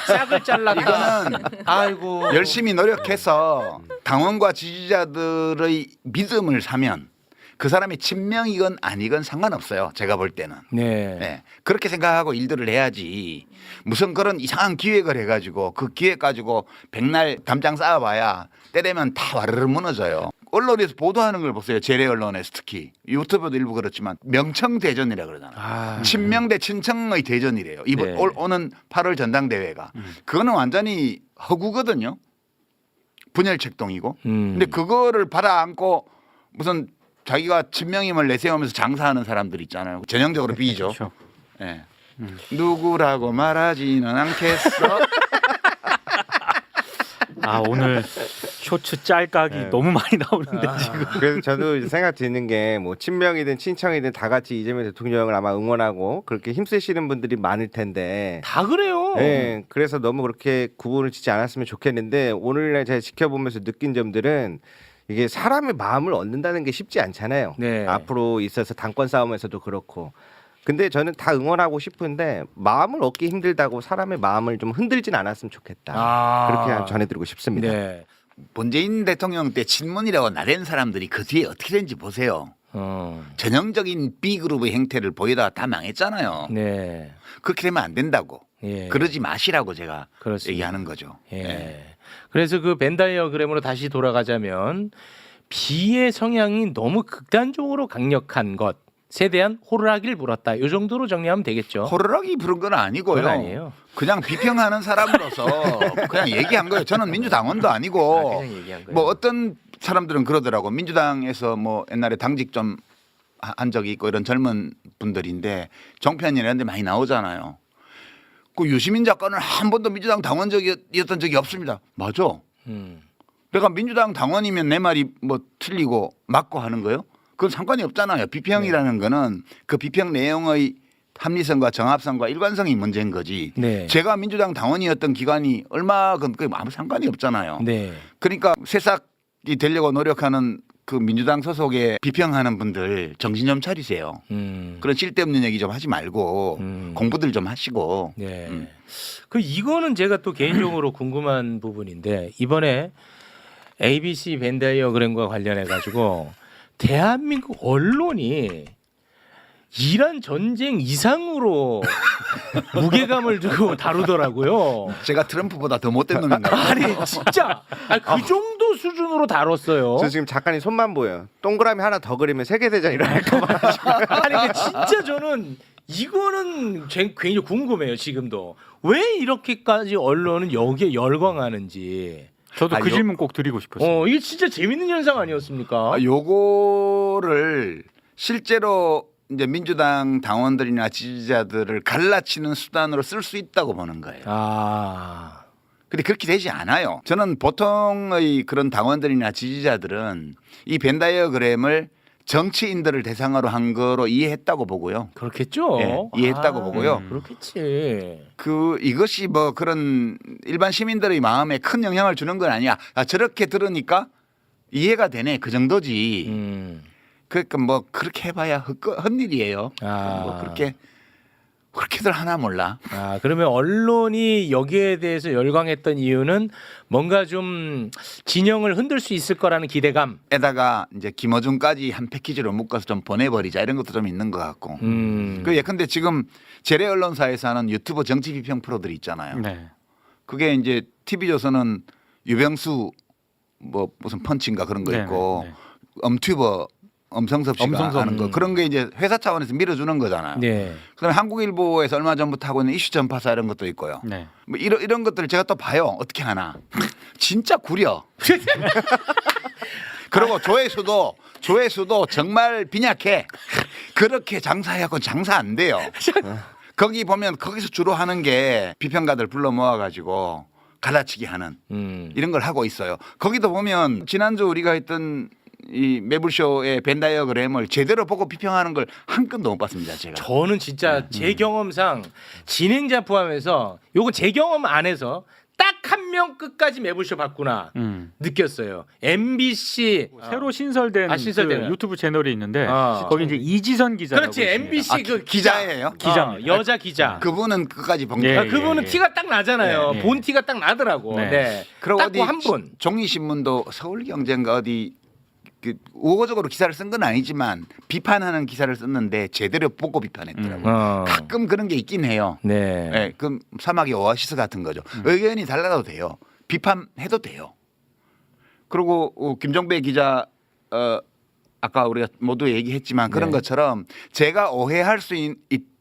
Speaker 1: 싹을 잘랐다.
Speaker 5: 이거는
Speaker 1: 아이고
Speaker 5: 열심히 노력해서 당원과 지지자들의 믿음을 사면 그 사람이 친명이건 아니건 상관없어요. 제가 볼 때는.
Speaker 1: 네.
Speaker 5: 네. 그렇게 생각하고 일들을 해야지. 무슨 그런 이상한 기획을 해가지고 그 기획 가지고 백날 담장 쌓아봐야 때되면 다 와르르 무너져요. 언론에서 보도하는 걸 보세요. 재래 언론에서 특히 유튜브도 일부 그렇지만 명청대전이라 그러잖아요. 친명 대 친청의 대전이래요. 이번
Speaker 1: 네.
Speaker 5: 오는 8월 전당대회가. 그거는 완전히 허구거든요. 분열책동이고. 근데 그거를 받아안고 무슨 자기가 친명임을 내세우면서 장사하는 사람들 있잖아요. 전형적으로 B죠.
Speaker 3: 그렇죠.
Speaker 5: 네. 누구라고 말하지는 않겠어.
Speaker 3: 아 오늘 쇼츠 짤각이
Speaker 4: 네.
Speaker 3: 너무 많이 나오는데 지금.
Speaker 4: 그래서 저도 생각 드는 게 뭐 친명이든 친청이든 다 같이 이재명 대통령을 아마 응원하고 그렇게 힘쓰시는 분들이 많을 텐데.
Speaker 1: 다 그래요.
Speaker 4: 네, 그래서 너무 그렇게 구분을 짓지 않았으면 좋겠는데 오늘날 제가 지켜보면서 느낀 점들은 이게 사람의 마음을 얻는다는 게 쉽지 않잖아요.
Speaker 1: 네.
Speaker 4: 앞으로 있어서 당권 싸움에서도 그렇고. 근데 저는 다 응원하고 싶은데 마음을 얻기 힘들다고 사람의 마음을 좀 흔들진 않았으면 좋겠다. 그렇게 전해드리고 싶습니다.
Speaker 1: 네.
Speaker 5: 문재인 대통령 때 친문이라고 나댄 사람들이 그 뒤에 어떻게 된지 보세요. 전형적인 B그룹의 행태를 보이다가 다 망했잖아요.
Speaker 1: 네.
Speaker 5: 그렇게 되면 안 된다고.
Speaker 1: 예.
Speaker 5: 그러지 마시라고 제가
Speaker 1: 그렇습니다.
Speaker 5: 얘기하는 거죠.
Speaker 1: 예.
Speaker 5: 네.
Speaker 1: 그래서 그 벤다이어그램으로 다시 돌아가자면 B의 성향이 너무 극단적으로 강력한 것에 대한 호루라기를 불었다. 이 정도로 정리하면 되겠죠.
Speaker 5: 호루라기 부른 건 아니고요.
Speaker 1: 그건 아니에요.
Speaker 5: 그냥 비평하는 사람으로서 그냥 얘기한 거예요. 저는 민주당원도 아니고
Speaker 1: 그냥 얘기한 거예요.
Speaker 5: 뭐 어떤 사람들은 그러더라고. 민주당에서 뭐 옛날에 당직 좀 한 적이 있고 이런 젊은 분들인데 종편이나 이런 데 많이 나오잖아요. 그 유시민 작가는 한 번도 민주당 당원적이었던 적이 없습니다. 맞아. 내가 민주당 당원이면 내 말이 뭐 틀리고 맞고 하는 거요? 그건 상관이 없잖아요. 비평이라는 거는 그 비평 내용의 합리성과 정합성과 일관성이 문제인 거지.
Speaker 1: 네.
Speaker 5: 제가 민주당 당원이었던 기간이 얼마건 그게 아무 상관이 없잖아요.
Speaker 1: 네.
Speaker 5: 그러니까 새싹이 되려고 노력하는 그 민주당 소속에 비평하는 분들 정신 좀 차리세요. 그런 쓸데없는 얘기 좀 하지 말고 공부들 좀 하시고.
Speaker 1: 네. 그 이거는 제가 또 개인적으로 궁금한 부분인데 이번에 ABC 벤다이어그램과 관련해 가지고 대한민국 언론이 이란 전쟁 이상으로 무게감을 두고 다루더라고요.
Speaker 5: 제가 트럼프보다 더 못된 놈인가요?
Speaker 1: 아니 진짜 그 정도 수준으로 다뤘어요.
Speaker 4: 저 지금 작가님 손만 보여요. 동그라미 하나 더 그리면 세계대전 일어날까 봐.
Speaker 1: 아니 근데 진짜 저는 이거는 굉장히 궁금해요. 지금도 왜 이렇게까지 언론은 여기에 열광하는지.
Speaker 3: 저도 그 질문 꼭 드리고 싶었어요.
Speaker 1: 이게 진짜 재밌는 현상 아니었습니까?
Speaker 5: 요거를 실제로 이제 민주당 당원들이나 지지자들을 갈라치는 수단으로 쓸 수 있다고 보는 거예요. 근데 그렇게 되지 않아요. 저는 보통의 그런 당원들이나 지지자들은 이 벤다이어그램을 정치인들을 대상으로 한 거로 이해했다고 보고요.
Speaker 1: 그렇겠죠.
Speaker 5: 예, 이해했다고 보고요.
Speaker 1: 그렇겠지.
Speaker 5: 이것이 뭐 그런 일반 시민들의 마음에 큰 영향을 주는 건 아니야. 저렇게 들으니까 이해가 되네. 그 정도지. 그러니까 뭐 그렇게 해봐야 헛일이에요. 뭐 그렇게 그렇게들 하나 몰라.
Speaker 1: 아, 그러면 언론이 여기에 대해서 열광했던 이유는 뭔가 좀 진영을 흔들 수 있을 거라는 기대감.
Speaker 5: 에다가 이제 김어준까지 한 패키지로 묶어서 좀 보내버리자 이런 것도 좀 있는 것 같고. 그 예컨대 지금 재래 언론사에서 하는 유튜브 정치 비평 프로들이 있잖아요.
Speaker 3: 네.
Speaker 5: 그게 이제 TV조선은 유병수 뭐 무슨 펀치인가 그런 거
Speaker 3: 네,
Speaker 5: 있고
Speaker 3: 네.
Speaker 5: 엄튜버 엄성섭 씨가
Speaker 3: 엄성섭.
Speaker 5: 하는 거 그런 게 이제 회사 차원에서 밀어주는 거잖아요.
Speaker 1: 네.
Speaker 5: 그다음에 한국일보에서 얼마 전부터 하고 있는 이슈 전파사 이런 것도 있고요.
Speaker 3: 네.
Speaker 5: 뭐 이런 것들을 제가 또 봐요. 어떻게 하나. 진짜 구려. 그리고 조회수도 정말 빈약해. 그렇게 장사해갖고 장사 안 돼요. 거기 보면 거기서 주로 하는 게 비평가들 불러 모아가지고 갈라치기 하는 이런 걸 하고 있어요. 거기도 보면 지난주 우리가 했던 이 매불쇼의 벤 다이어그램을 제대로 보고 비평하는 걸 한 건도 못 봤습니다. 제가.
Speaker 1: 저는 진짜 제 경험상 진행자 포함해서 요거 제 경험 안에서 딱 한 명 끝까지 매불쇼 봤구나 느꼈어요. MBC
Speaker 3: 새로 신설된
Speaker 1: 신설된
Speaker 3: 그 유튜브 채널이 있는데
Speaker 1: 어.
Speaker 3: 거기 이제 이지선 기자라고
Speaker 1: 그렇지
Speaker 3: 있습니다.
Speaker 1: MBC 그
Speaker 5: 기자예요?
Speaker 3: 기자입니다.
Speaker 1: 여자 기자.
Speaker 5: 그분은 끝까지 본
Speaker 3: 예,
Speaker 5: 거예요.
Speaker 1: 아, 그분은
Speaker 3: 예.
Speaker 1: 티가 딱 나잖아요.
Speaker 3: 예, 예.
Speaker 1: 본 티가 딱 나더라고.
Speaker 3: 네.
Speaker 1: 네.
Speaker 5: 그리고
Speaker 1: 딱
Speaker 5: 어디
Speaker 1: 한 분.
Speaker 5: 종이신문도 서울경제인가 어디 그 우호적으로 기사를 쓴 건 아니지만 비판하는 기사를 썼는데 제대로 보고 비판했더라고요. 가끔 그런 게 있긴 해요.
Speaker 1: 네.
Speaker 5: 네, 그 사막의 오아시스 같은 거죠. 의견이 달라도 돼요. 비판해도 돼요. 그리고 김종배 기자 아까 우리가 모두 얘기했지만 그런
Speaker 1: 네.
Speaker 5: 것처럼 제가 오해할 수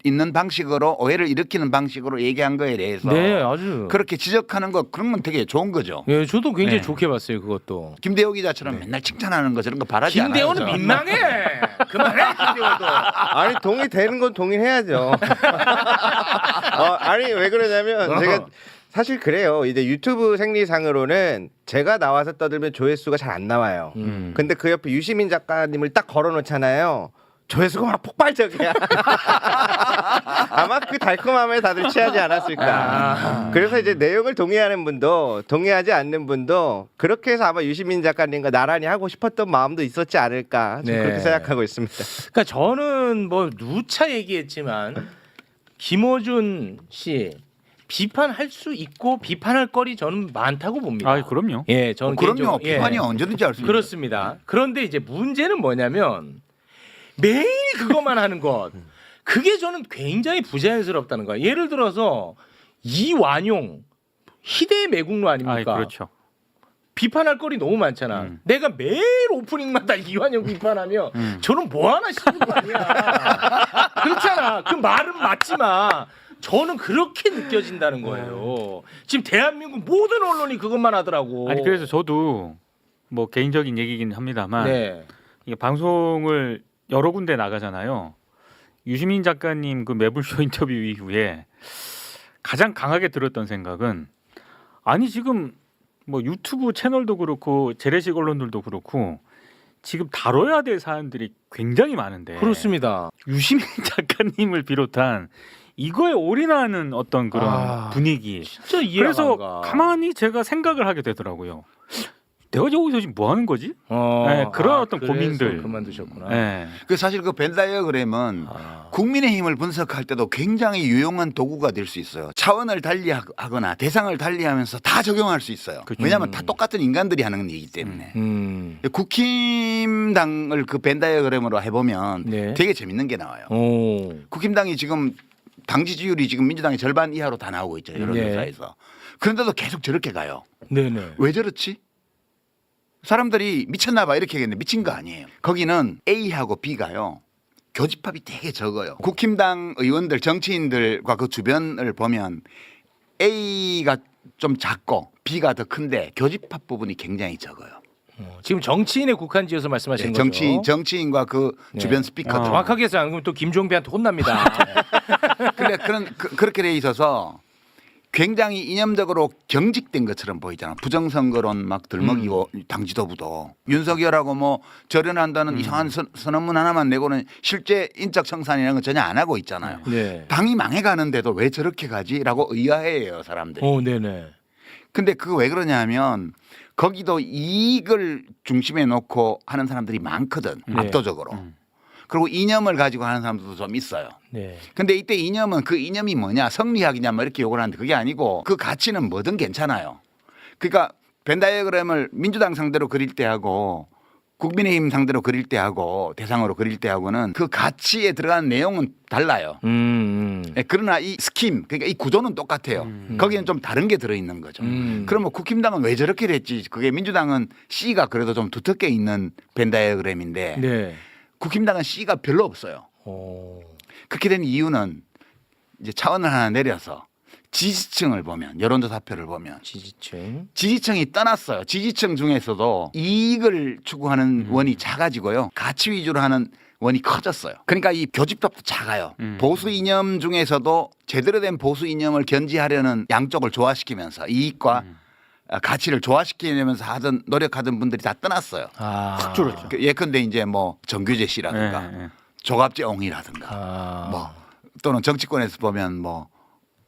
Speaker 5: 있는 방식으로 오해를 일으키는 방식으로 얘기한 거에 대해서
Speaker 1: 네, 아주.
Speaker 5: 그렇게 지적하는 거 그런 건 되게 좋은 거죠.
Speaker 1: 예, 저도 굉장히
Speaker 5: 네.
Speaker 1: 좋게 봤어요, 그것도.
Speaker 5: 김대호 기자처럼 맨날 칭찬하는 거 저런 거 바라지 않아요.
Speaker 1: 김대호는
Speaker 5: 저는.
Speaker 1: 민망해. 그만해, 김대호도.
Speaker 4: 아니 동의되는 건 동의해야죠. 아니 왜 그러냐면 제가 사실 그래요. 이제 유튜브 생리상으로는 제가 나와서 떠들면 조회수가 잘 안 나와요. 근데 그 옆에 유시민 작가님을 딱 걸어놓잖아요. 조회수가 막 폭발적이야. 아마 그 달콤함에 다들 취하지 않았을까. 그래서 이제 내용을 동의하는 분도 동의하지 않는 분도 그렇게 해서 아마 유시민 작가님과 나란히 하고 싶었던 마음도 있었지 않을까. 좀
Speaker 1: 네.
Speaker 4: 그렇게 생각하고 있습니다.
Speaker 1: 그러니까 저는 뭐 누차 얘기했지만 김어준 씨 비판할 수 있고 비판할 거리 저는 많다고 봅니다.
Speaker 3: 아, 그럼요.
Speaker 1: 예, 저는
Speaker 5: 그럼요.
Speaker 1: 개인적으로,
Speaker 5: 비판이 언제든지 할 수 있는
Speaker 1: 그렇습니다. 그런데 이제 문제는 뭐냐면 매일 그것만 하는 것. 그게 저는 굉장히 부자연스럽다는 거야. 예를 들어서 이완용 희대의 매국노 아닙니까?
Speaker 3: 아, 그렇죠.
Speaker 1: 비판할 거리 너무 많잖아. 내가 매일 오프닝마다 이완용 비판하면 저는 뭐 하나 싶은 거 아니야. 그렇잖아. 그 말은 맞지만 저는 그렇게 느껴진다는 거예요. 지금 대한민국 모든 언론이 그것만 하더라고.
Speaker 3: 아니 그래서 저도 뭐 개인적인 얘기긴 합니다만
Speaker 1: 네.
Speaker 3: 이게 방송을 여러 군데 나가잖아요. 유시민 작가님 그 매불쇼 인터뷰 이후에 가장 강하게 들었던 생각은 아니 지금 뭐 유튜브 채널도 그렇고 재래식 언론들도 그렇고 지금 다뤄야 될 사안들이 굉장히 많은데
Speaker 1: 그렇습니다.
Speaker 3: 유시민 작가님을 비롯한 이거에 올인하는 어떤 그런 분위기.
Speaker 1: 진짜 이해가
Speaker 3: 그래서
Speaker 1: 안 가.
Speaker 3: 가만히 제가 생각을 하게 되더라고요. 내가 여기서 지금 뭐 하는 거지?
Speaker 1: 어,
Speaker 3: 네, 그런 어떤
Speaker 1: 그래서
Speaker 3: 고민들.
Speaker 1: 그만두셨구나.
Speaker 3: 네.
Speaker 5: 그 사실 그 벤 다이어그램은 국민의힘을 분석할 때도 굉장히 유용한 도구가 될 수 있어요. 차원을 달리하거나 대상을 달리하면서 다 적용할 수 있어요.
Speaker 3: 그렇죠.
Speaker 5: 왜냐하면 다 똑같은 인간들이 하는 얘기이기 때문에. 국힘당을 그 벤 다이어그램으로 해보면
Speaker 1: 네.
Speaker 5: 되게 재밌는 게 나와요.
Speaker 1: 오.
Speaker 5: 국힘당이 지금 당 지지율이 지금 민주당의 절반 이하로 다 나오고 있죠. 여론조사에서. 그런데도 계속 저렇게 가요.
Speaker 1: 네네.
Speaker 5: 왜 저렇지? 사람들이 미쳤나 봐 이렇게 얘기했는데 미친 거 아니에요. 거기는 A하고 B가요. 교집합이 되게 적어요. 국힘당 의원들 정치인들과 그 주변을 보면 A가 좀 작고 B가 더 큰데 교집합 부분이 굉장히 적어요.
Speaker 1: 지금 정치인에 국한지어서 말씀하시는
Speaker 5: 네,
Speaker 1: 거죠?
Speaker 5: 정치인과 그
Speaker 1: 네.
Speaker 5: 주변 스피커들.
Speaker 1: 정확하게 해서 안 그러면 또 김종배한테 혼납니다.
Speaker 5: 근데 그렇게 돼 있어서 굉장히 이념적으로 경직된 것처럼 보이잖아. 부정선거론 막 들먹이고 당 지도부도 윤석열하고 뭐 절연한다는 이상한 선언문 하나만 내고는 실제 인적 청산이라는 건 전혀 안 하고 있잖아요.
Speaker 1: 네.
Speaker 5: 당이 망해가는데도 왜 저렇게 가지라고 의아해해요 사람들이.
Speaker 1: 오, 네네.
Speaker 5: 근데 그거 왜 그러냐 하면 거기도 이익을 중심에 놓고 하는 사람들이 많거든.
Speaker 1: 네.
Speaker 5: 압도적으로. 그리고 이념을 가지고 하는 사람들도 좀 있어요.
Speaker 1: 네.
Speaker 5: 근데 이때 이념은 그 이념이 뭐냐 성리학이냐 뭐 이렇게 욕을 하는데 그게 아니고 그 가치는 뭐든 괜찮아요. 그러니까 벤 다이어그램을 민주당 상대로 그릴 때 하고 국민의힘 상대로 그릴 때 하고 대상으로 그릴 때 하고는 그 가치에 들어가는 내용은 달라요. 예, 그러나 이 스킴 그러니까 이 구조는 똑같아요. 거기는 좀 다른 게 들어있는 거죠. 그러면 국힘당은 왜 저렇게 됐지? 그게 민주당은 C가 그래도 좀 두텁게 있는 벤 다이어그램인데
Speaker 1: 네.
Speaker 5: 국힘당은 C가 별로 없어요. 그렇게 된 이유는 이제 차원을 하나 내려서 지지층을 보면 여론조사표를 보면 지지층이 떠났어요. 지지층 중에서도 이익을 추구하는 원이 작아지고요. 가치 위주로 하는 원이 커졌어요. 그러니까 이 교집합도 작아요. 보수 이념 중에서도 제대로 된 보수 이념을 견지하려는 양쪽을 조화시키면서 이익과 가치를 조화시키려면서 하던 노력하던 분들이 다 떠났어요.
Speaker 3: 확 줄었죠.
Speaker 5: 예컨대 이제 뭐 정규재 씨라든가
Speaker 3: 네, 네.
Speaker 5: 조갑재옹이라든가 뭐 또는 정치권에서 보면 뭐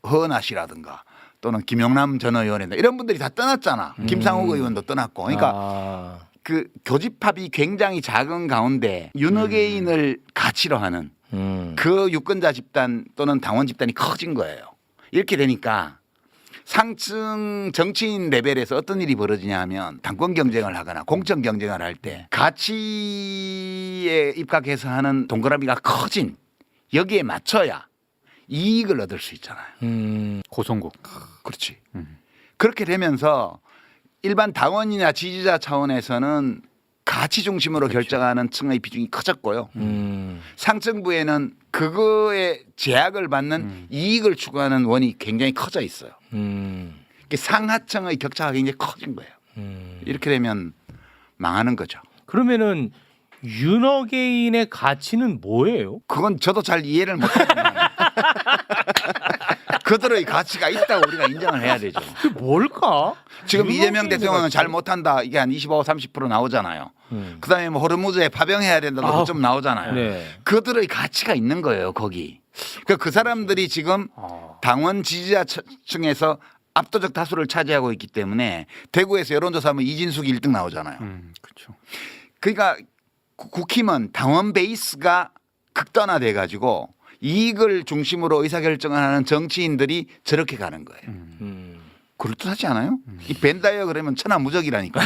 Speaker 5: 허은하 씨라든가 또는 김용남 전 의원이나 이런 분들이 다 떠났잖아. 김상욱 의원도 떠났고. 그러니까 그 교집합이 굉장히 작은 가운데 윤어게인을 가치로 하는 그 유권자 집단 또는 당원 집단이 커진 거예요. 이렇게 되니까 상층 정치인 레벨에서 어떤 일이 벌어지냐 하면 당권 경쟁을 하거나 공천 경쟁을 할 때 가치에 입각해서 하는 동그라미가 커진 여기에 맞춰야 이익을 얻을 수 있잖아요.
Speaker 3: 고성국.
Speaker 5: 그렇지. 그렇게 되면서 일반 당원이나 지지자 차원에서는 가치 중심으로 결정하는 층의 비중이 커졌고요. 상층부에는 그거에 제약을 받는 이익을 추구하는 원이 굉장히 커져 있어요. 상하층의 격차가 굉장히 커진 거예요. 이렇게 되면 망하는 거죠.
Speaker 1: 그러면은 윤어게인의 가치는 뭐예요?
Speaker 5: 그건 저도 잘 이해를 못합니다. 그들의 가치가 있다고 우리가 인정을 해야 되죠.
Speaker 1: 그게 뭘까?
Speaker 5: 지금 이재명
Speaker 1: 윤어게인의
Speaker 5: 대통령은
Speaker 1: 가치?
Speaker 5: 잘 못한다. 이게 한 25, 30% 나오잖아요. 그다음에 뭐 호르무즈에 파병해야 된다고 좀 나오잖아요.
Speaker 1: 네.
Speaker 5: 그들의 가치가 있는 거예요. 거기. 그 사람들이 지금 당원 지지자 층에서 압도적 다수를 차지하고 있기 때문에 대구에서 여론조사하면 이진숙이 1등 나오잖아요.
Speaker 3: 그렇죠.
Speaker 5: 그러니까 국힘은 당원 베이스가 극단화돼 가지고 이익을 중심으로 의사결정을 하는 정치인들이 저렇게 가는 거예요. 그럴듯하지 않아요? 이 벤다이어 그러면 천하무적이라니까.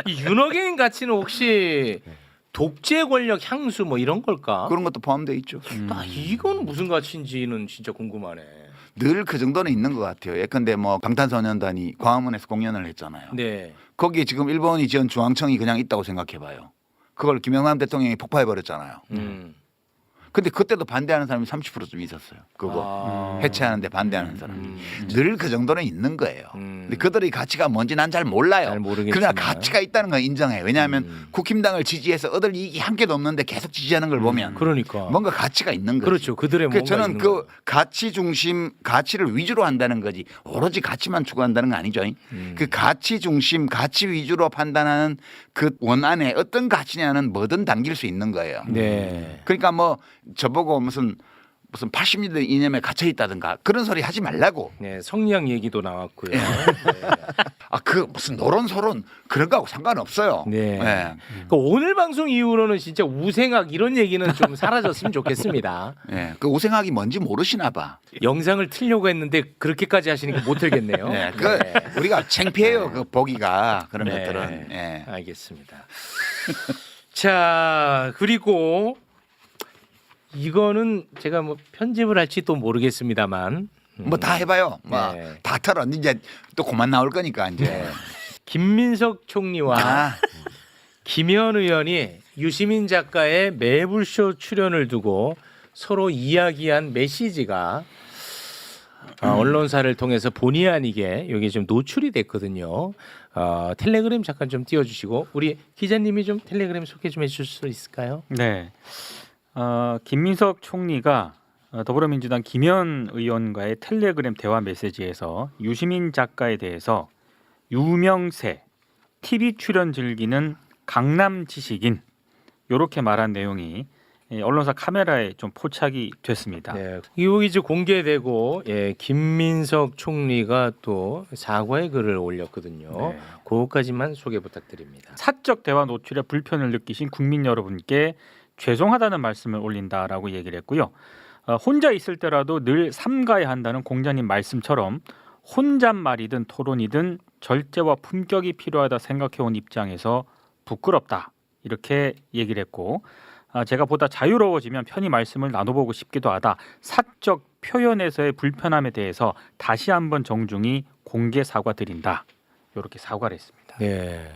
Speaker 1: 이 윤어게인 가치는 혹시 독재 권력 향수 뭐 이런 걸까?
Speaker 5: 그런 것도 포함되어 있죠.
Speaker 1: 이건 무슨 가치인지는 진짜 궁금하네.
Speaker 5: 늘 그 정도는 있는 것 같아요. 예컨대 뭐 방탄소년단이 광화문에서 공연을 했잖아요.
Speaker 1: 네.
Speaker 5: 거기에 지금 일본이 지은 중앙청이 그냥 있다고 생각해봐요. 그걸 김영삼 대통령이 폭파해버렸잖아요. 근데 그때도 반대하는 사람이 30%좀 있었어요. 그거 해체하는데 반대하는 사람이. 늘 그 정도는 있는 거예요. 근데 그들의 가치가 뭔지 난 잘 몰라요.
Speaker 1: 잘 모르겠지만.
Speaker 5: 그러나 가치가 있다는 건 인정해요. 왜냐하면 국힘당을 지지해서 얻을 이익이 한 개도 없는데 계속 지지하는 걸 보면
Speaker 1: 그러니까.
Speaker 5: 뭔가 가치가 있는 거죠.
Speaker 1: 그렇죠. 그들의 뭔가
Speaker 5: 저는
Speaker 1: 있는
Speaker 5: 그
Speaker 1: 거예요.
Speaker 5: 가치 중심 가치를 위주로 한다는 거지 오로지 가치만 추구한다는 거 아니죠. 그 가치 중심 가치 위주로 판단하는 그 원안에 어떤 가치냐는 뭐든 담길 수 있는 거예요.
Speaker 1: 네.
Speaker 5: 그러니까 뭐 저보고 무슨 80년대 이념에 gat혀 있다든가 그런 소리 하지 말라고.
Speaker 1: 네, 성리학 얘기도 나왔고요. 네.
Speaker 5: 그 무슨 노론소론 그런 거하고 상관없어요.
Speaker 1: 네.
Speaker 5: 네.
Speaker 1: 그러니까 오늘 방송 이후로는 진짜 우생학 이런 얘기는 좀 사라졌으면 좋겠습니다.
Speaker 5: 네. 그 우생학이 뭔지 모르시나 봐.
Speaker 1: 영상을 틀려고 했는데 그렇게까지 하시니까 못 틀겠네요.
Speaker 5: 네. 그 우리가 창피해요. 그 보기가 그런
Speaker 1: 네.
Speaker 5: 것들은. 네.
Speaker 1: 알겠습니다. 자, 그리고 이거는 제가 뭐 편집을 할지 또 모르겠습니다만
Speaker 5: 뭐 다 해봐요. 뭐
Speaker 1: 네.
Speaker 5: 다 털어. 이제 또 그만 나올 거니까 이제.
Speaker 1: 김민석 총리와 김현 의원이 유시민 작가의 매불쇼 출연을 두고 서로 이야기한 메시지가 언론사를 통해서 본의 아니게 여기 좀 노출이 됐거든요. 텔레그램 잠깐 좀 띄워주시고 우리 기자님이 좀 텔레그램 소개 좀 해줄 수 있을까요?
Speaker 3: 네. 김민석 총리가 더불어민주당 김현 의원과의 텔레그램 대화 메시지에서 유시민 작가에 대해서 유명세, TV 출연 즐기는 강남 지식인 이렇게 말한 내용이 언론사 카메라에 좀 포착이 됐습니다.
Speaker 1: 네, 여기 이제 공개되고 김민석 총리가 또 사과의 글을 올렸거든요.
Speaker 3: 네.
Speaker 1: 그것까지만 소개 부탁드립니다.
Speaker 3: 사적 대화 노출에 불편을 느끼신 국민 여러분께 죄송하다는 말씀을 올린다라고 얘기를 했고요. 혼자 있을 때라도 늘 삼가해야 한다는 공자님 말씀처럼 혼잣말이든 토론이든 절제와 품격이 필요하다 생각해온 입장에서 부끄럽다 이렇게 얘기를 했고 제가 보다 자유로워지면 편히 말씀을 나눠보고 싶기도 하다. 사적 표현에서의 불편함에 대해서 다시 한번 정중히 공개 사과드린다. 이렇게 사과를 했습니다.
Speaker 1: 네.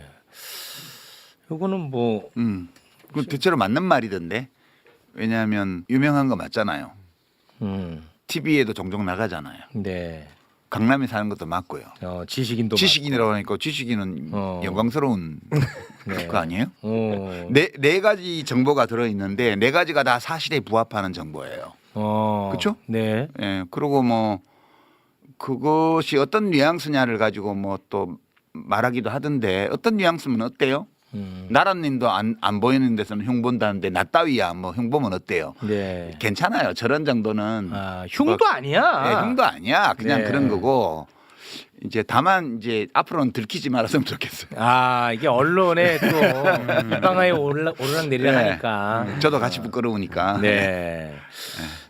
Speaker 1: 이거는 뭐
Speaker 5: 그 대체로 맞는 말이던데. 왜냐하면 유명한 거 맞잖아요. TV에도 종종 나가잖아요.
Speaker 1: 네.
Speaker 5: 강남에 사는 것도 맞고요.
Speaker 1: 지식인도
Speaker 5: 지식인이라고 하니까 지식인은 영광스러운
Speaker 1: 네.
Speaker 5: 거 아니에요?
Speaker 1: 맞고.
Speaker 5: 네 가지 정보가 들어 있는데 네 가지가 다 사실에 부합하는 정보예요. 그렇죠?
Speaker 1: 네.
Speaker 5: 예. 그리고 뭐 그것이 어떤 뉘앙스냐를 가지고 뭐 또 말하기도 하던데 어떤 뉘앙스면 어때요? 나라님도 안 보이는 데서는 흉 본다는데 나 따위야 뭐 흉 보면 어때요?
Speaker 1: 네.
Speaker 5: 괜찮아요. 저런 정도는
Speaker 1: 흉도 아니야.
Speaker 5: 네, 흉도 아니야. 그냥
Speaker 1: 네.
Speaker 5: 그런 거고 이제 다만 이제 앞으로는 들키지 말았으면 좋겠어요.
Speaker 1: 이게 언론에 또 비방하에 오르락 내리락
Speaker 5: 네.
Speaker 1: 하니까.
Speaker 5: 저도 같이 부끄러우니까.
Speaker 1: 네.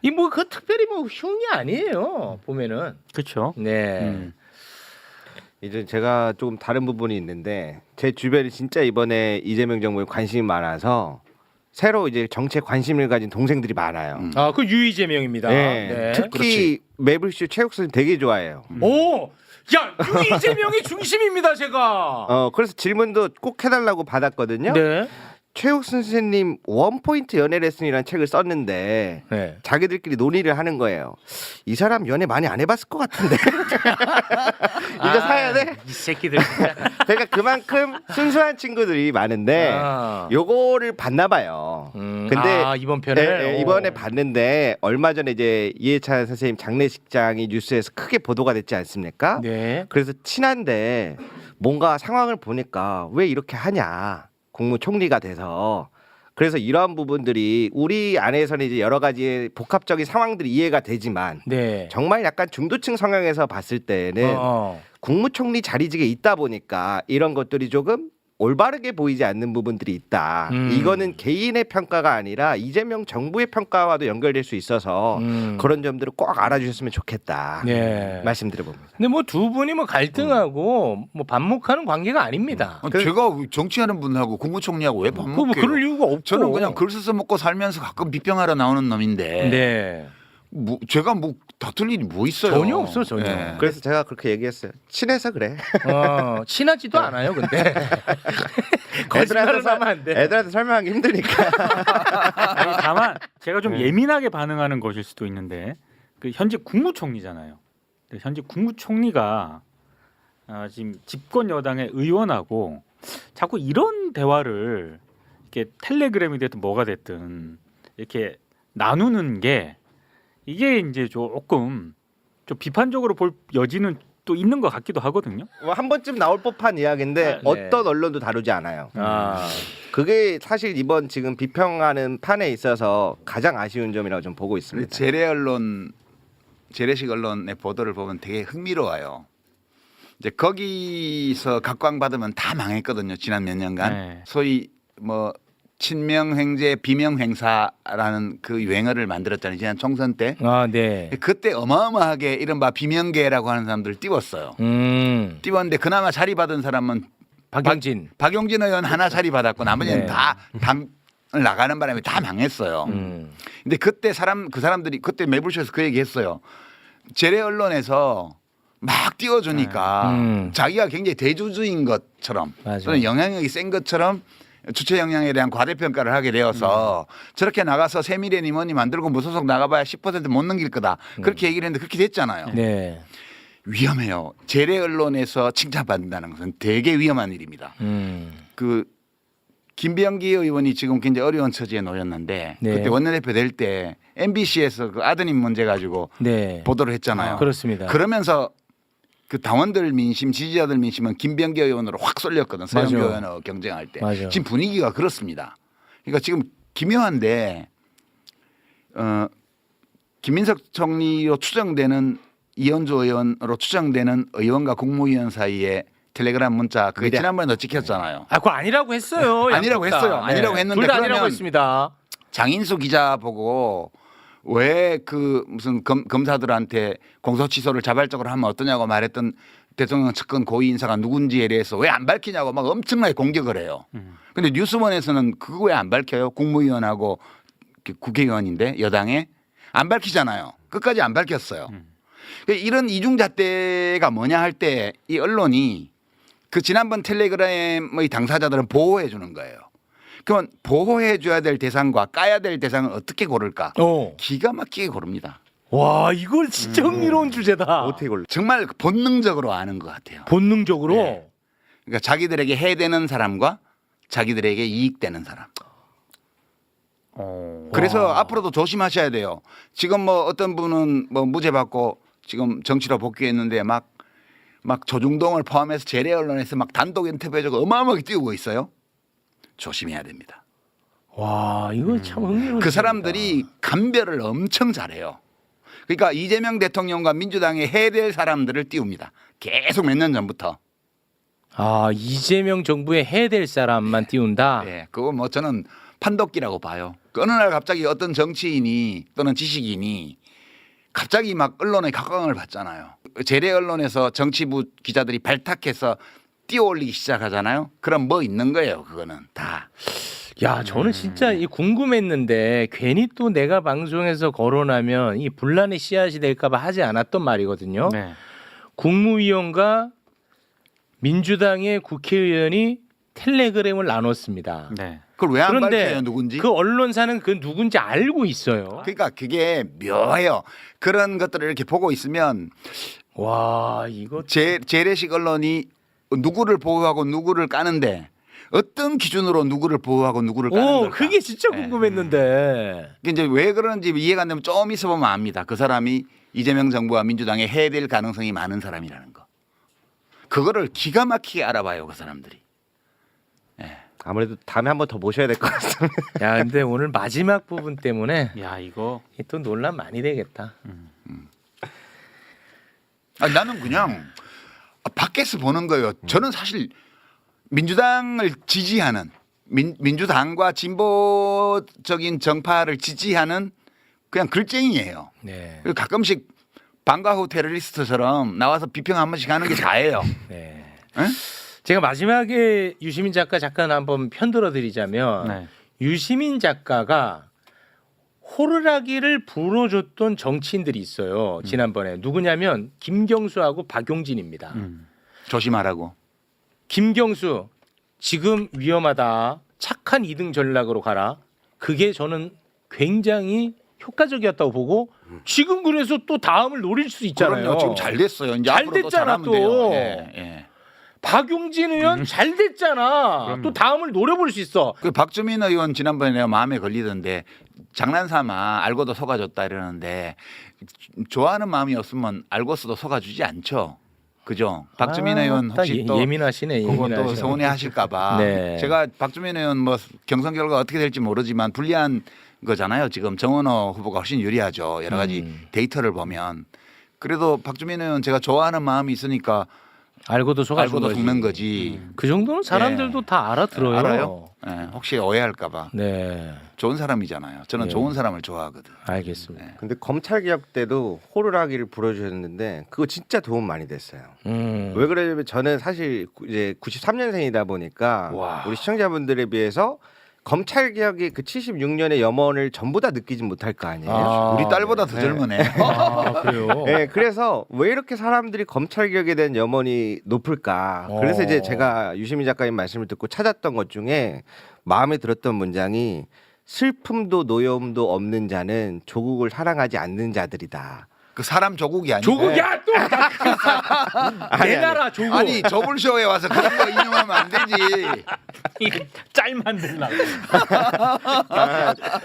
Speaker 1: 이 뭐 그 특별히 뭐 흉이 아니에요. 보면은.
Speaker 3: 그렇죠.
Speaker 1: 네.
Speaker 4: 이제 제가 조금 다른 부분이 있는데 제 주변에 진짜 이번에 이재명 정부에 관심이 많아서 새로 이제 정치에 관심을 가진 동생들이 많아요.
Speaker 1: 그 유이재명입니다.
Speaker 4: 네.
Speaker 1: 네.
Speaker 4: 특히 매블쇼 최욱 선생님 되게 좋아해요.
Speaker 1: 오, 야 유이재명이 중심입니다, 제가.
Speaker 4: 그래서 질문도 꼭 해달라고 받았거든요.
Speaker 1: 네.
Speaker 4: 최욱 선생님 원포인트 연애 레슨이라는 책을 썼는데
Speaker 1: 네.
Speaker 4: 자기들끼리 논의를 하는 거예요. 이 사람 연애 많이 안 해봤을 것 같은데 이거 사야 돼?
Speaker 1: 이 새끼들. 진짜.
Speaker 4: 그러니까 그만큼 순수한 친구들이 많은데 요거를 봤나 봐요. 근데
Speaker 1: 이번 편을
Speaker 4: 네, 이번에 봤는데 얼마 전에 이제 이해찬 선생님 장례식장이 뉴스에서 크게 보도가 됐지 않습니까?
Speaker 1: 네.
Speaker 4: 그래서 친한데 뭔가 상황을 보니까 왜 이렇게 하냐. 국무총리가 돼서 그래서 이러한 부분들이 우리 안에서는 이제 여러 가지 복합적인 상황들이 이해가 되지만
Speaker 1: 네.
Speaker 4: 정말 약간 중도층 성향에서 봤을 때는 국무총리 자리직에 있다 보니까 이런 것들이 조금 올바르게 보이지 않는 부분들이 있다. 이거는 개인의 평가가 아니라 이재명 정부의 평가와도 연결될 수 있어서 그런 점들을 꼭 알아주셨으면 좋겠다.
Speaker 1: 네.
Speaker 4: 말씀드려봅니다.
Speaker 1: 근데 뭐 두 분이 뭐 갈등하고 뭐 반목하는 관계가 아닙니다.
Speaker 5: 제가 정치하는 분하고 국무총리하고 왜 밥
Speaker 1: 뭐
Speaker 5: 먹게요?
Speaker 1: 그럴 이유가 없고.
Speaker 5: 저는 그냥 글 써서 먹고 살면서 가끔 비평하러 나오는 놈인데
Speaker 1: 네.
Speaker 5: 뭐 제가 뭐 다툴 일이 뭐 있어요?
Speaker 1: 전혀 없어 전혀.
Speaker 5: 예.
Speaker 4: 그래서 제가 그렇게 얘기했어요. 친해서 그래.
Speaker 1: 친하지도 않아요, 근데. 거짓말을 하면 안 돼.
Speaker 4: 애들한테 설명하기 힘드니까.
Speaker 3: 아니, 다만 제가 좀 예민하게 반응하는 것일 수도 있는데 그 현직 국무총리잖아요. 근데 현직 국무총리가 지금 집권 여당의 의원하고 자꾸 이런 대화를 이렇게 텔레그램이 됐든 뭐가 됐든 이렇게 나누는 게 이게 이제 조금 좀 비판적으로 볼 여지는 또 있는 것 같기도 하거든요.
Speaker 4: 한 번쯤 나올 법한 이야기인데
Speaker 1: 네.
Speaker 4: 어떤 언론도 다루지 않아요. 그게 사실 이번 지금 비평하는 판에 있어서 가장 아쉬운 점이라고 좀 보고 있습니다.
Speaker 5: 재래식 언론의 보도를 보면 되게 흥미로워요. 이제 거기서 각광받으면 다 망했거든요. 지난 몇 년간.
Speaker 3: 네.
Speaker 5: 소위 뭐 친명횡재 비명횡사라는 그 유행어를 만들었잖아요. 지난 총선 때.
Speaker 1: 네.
Speaker 5: 그때 어마어마하게 이른바 비명계라고 하는 사람들을 띄웠어요. 띄웠는데 그나마 자리 받은 사람은
Speaker 1: 박용진.
Speaker 5: 박용진 의원 하나 자리 받았고 나머지는
Speaker 1: 네.
Speaker 5: 다 당을 나가는 바람에 다 망했어요. 근데 그때 그 사람들이 그때 매불쇼에서 그 얘기했어요. 재래 언론에서 막 띄워주니까 자기가 굉장히 대주주인 것처럼
Speaker 1: 맞아.
Speaker 5: 또는 영향력이 센 것처럼 주체 역량에 대한 과대평가를 하게 되어서 저렇게 나가서 새미래니 뭐니 만들고 무소속 나가봐야 10% 못 넘길 거다. 그렇게 얘기를 했는데 그렇게 됐잖아요.
Speaker 1: 네.
Speaker 5: 위험해요. 재래 언론에서 칭찬받는다는 것은 되게 위험한 일입니다. 그 김병기 의원이 지금 굉장히 어려운 처지에 놓였는데
Speaker 1: 네.
Speaker 5: 그때 원내대표 될 때 MBC에서 그 아드님 문제 가지고
Speaker 1: 네.
Speaker 5: 보도를 했잖아요.
Speaker 1: 그렇습니다.
Speaker 5: 그러면서 그 당원들 민심, 지지자들 민심은 김병기 의원으로 확 쏠렸거든. 서영교
Speaker 1: 맞아.
Speaker 5: 의원하고 경쟁할 때.
Speaker 1: 맞아.
Speaker 5: 지금 분위기가 그렇습니다. 그러니까 지금 기묘한데 김민석 총리로 추정되는 이현주 의원으로 추정되는 의원과 국무위원 사이에 텔레그램 문자 그게 지난번에도 찍혔잖아요.
Speaker 1: 그거 아니라고 했어요.
Speaker 5: 아니라고
Speaker 1: 양쪽 다.
Speaker 5: 했어요. 아니라고 했는데
Speaker 1: 둘 다 아니라고
Speaker 5: 그러면
Speaker 1: 했습니다.
Speaker 5: 장인수 기자 보고 왜 그 무슨 검사들한테 공소 취소를 자발적으로 하면 어떠냐고 말했던 대통령 측근 고위 인사가 누군지에 대해서 왜 안 밝히냐고 막 엄청나게 공격을 해요. 근데 뉴스원에서는 그거 왜 안 밝혀요? 국무위원하고 국회의원인데 여당에 안 밝히잖아요. 끝까지 안 밝혔어요. 이런 이중잣대가 뭐냐 할 때 이 언론이 그 지난번 텔레그램의 당사자들은 보호해 주는 거예요. 그러면 보호해 줘야 될 대상과 까야 될 대상을 어떻게 고를까? 기가 막히게 고릅니다.
Speaker 1: 와, 이걸 진짜 흥미로운 주제다.
Speaker 4: 어떻게 골라?
Speaker 5: 정말 본능적으로 아는 것 같아요.
Speaker 1: 본능적으로.
Speaker 5: 네. 그러니까 자기들에게 해되는 사람과 자기들에게 이익되는 사람. 그래서 앞으로도 조심하셔야 돼요. 지금 뭐 어떤 분은 뭐 무죄 받고 지금 정치로 복귀했는데 막 조중동을 포함해서 재래 언론에서 막 단독 인터뷰해주고 어마어마하게 띄우고 있어요. 조심해야 됩니다.
Speaker 1: 와, 이거 참 흥미로운
Speaker 5: 그
Speaker 1: 주제다.
Speaker 5: 사람들이 감별을 엄청 잘해요. 그러니까 이재명 대통령과 민주당에 해될 사람들을 띄웁니다. 계속 몇 년 전부터.
Speaker 1: 아, 이재명 정부에 해야 될 사람만 띄운다.
Speaker 5: 네, 그거 뭐 저는 판독기라고 봐요. 그 어느 날 갑자기 어떤 정치인이 또는 지식인이 갑자기 막 언론의 각광을 받잖아요. 재래 언론에서 정치부 기자들이 발탁해서 띄워올리기 시작하잖아요. 그럼 뭐 있는 거예요. 그거는 다.
Speaker 1: 야, 저는 진짜 이 궁금했는데 괜히 또 내가 방송에서 거론하면 이 분란의 씨앗이 될까봐 하지 않았던 말이거든요.
Speaker 3: 네.
Speaker 1: 국무위원과 민주당의 국회의원이 텔레그램을 나눴습니다.
Speaker 3: 네.
Speaker 5: 그걸 왜 안
Speaker 1: 그런데
Speaker 5: 밝혀요, 누군지?
Speaker 1: 그 언론사는 그 누군지 알고 있어요.
Speaker 5: 그러니까 그게 묘해요. 그런 것들을 이렇게 보고 있으면
Speaker 1: 와, 이거
Speaker 5: 재래식 언론이 누구를 보호하고 누구를 까는데 어떤 기준으로 누구를 보호하고 누구를 까는 걸까?
Speaker 1: 그게 진짜
Speaker 5: 네.
Speaker 1: 궁금했는데.
Speaker 5: 이게 이제 왜 그런지 이해가 안 되면 좀 있어보면 압니다. 그 사람이 이재명 정부와 민주당에 해될 가능성이 많은 사람이라는 거. 그거를 기가 막히게 알아봐요, 그 사람들이.
Speaker 4: 아무래도 다음에 한 번 더 모셔야 될 것 같습니다.
Speaker 1: 야, 근데 오늘 마지막 부분 때문에
Speaker 3: 야, 이거
Speaker 1: 또 논란 많이 되겠다.
Speaker 5: 아니, 나는 그냥 밖에서 보는 거예요. 저는 사실 민주당을 지지하는 민주당과 진보적인 정파를 지지하는 그냥 글쟁이에요.
Speaker 1: 네.
Speaker 5: 그리고 가끔씩 방과 후 테러리스트처럼 나와서 비평 한 번씩 하는 게 다예요.
Speaker 1: 네.
Speaker 5: 에?
Speaker 1: 제가 마지막에 유시민 작가 잠깐 한번 편들어 드리자면
Speaker 3: 네.
Speaker 1: 유시민 작가가 호루라기를 불어줬던 정치인들이 있어요. 지난번에 누구냐면 김경수하고 박용진입니다.
Speaker 5: 조심하라고.
Speaker 1: 김경수 지금 위험하다. 착한 2등 전략으로 가라. 그게 저는 굉장히 효과적이었다고 보고 지금 그래서 또 다음을 노릴 수 있잖아요.
Speaker 5: 그럼요. 지금 잘 됐어요. 이제
Speaker 1: 잘
Speaker 5: 앞으로 또
Speaker 1: 됐잖아,
Speaker 5: 잘하면
Speaker 1: 또.
Speaker 5: 돼요. 예, 예.
Speaker 1: 박용진 의원 잘 됐잖아.
Speaker 3: 그럼요.
Speaker 1: 또 다음을 노려볼 수 있어.
Speaker 5: 그 박주민 의원 지난번에 내가 마음에 걸리던데 장난삼아 알고도 속아줬다 이러는데 좋아하는 마음이 없으면 알고서도 속아주지 않죠. 그죠? 박주민 의원 혹시 또
Speaker 1: 예민하시네.
Speaker 5: 그거 또
Speaker 1: 예민하시네.
Speaker 5: 서운해하실까봐
Speaker 1: 네.
Speaker 5: 제가 박주민 의원 뭐 경선 결과 어떻게 될지 모르지만 불리한 거잖아요. 지금 정원호 후보가 훨씬 유리하죠. 여러 가지 데이터를 보면 그래도 박주민 의원 제가 좋아하는 마음이 있으니까
Speaker 1: 알고도 속아준
Speaker 5: 알고도
Speaker 1: 거지.
Speaker 5: 속는 거지.
Speaker 1: 그 정도는 사람들도
Speaker 5: 네.
Speaker 1: 다 알아들어요.
Speaker 5: 알아요? 네, 혹시 오해할까봐
Speaker 1: 네,
Speaker 5: 좋은 사람이잖아요. 저는
Speaker 1: 네.
Speaker 5: 좋은 사람을 좋아하거든.
Speaker 1: 알겠습니다.
Speaker 4: 근데 검찰 개혁 때도 호루라기를 불어주셨는데 그거 진짜 도움 많이 됐어요. 왜 그러냐면 저는 사실 이제 93년생이다 보니까
Speaker 1: 와.
Speaker 4: 우리 시청자분들에 비해서 검찰 개혁의 그 76년의 염원을 전부 다 느끼진 못할 거 아니에요.
Speaker 1: 아,
Speaker 5: 우리 딸보다 더
Speaker 4: 네.
Speaker 5: 젊으네.
Speaker 1: 아, 그래요.
Speaker 4: 네, 그래서 왜 이렇게 사람들이 검찰 개혁에 대한 염원이 높을까? 그래서 이제 제가 유시민 작가님 말씀을 듣고 찾았던 것 중에 마음에 들었던 문장이 슬픔도 노여움도 없는 자는 조국을 사랑하지 않는 자들이다.
Speaker 5: 그 사람 조국이 아니고.
Speaker 1: 조국이야 또. 내 나라 조국.
Speaker 5: 아니 저불쇼에 와서 그런 거 인용하면 안 되지.
Speaker 3: 짤 만들라고.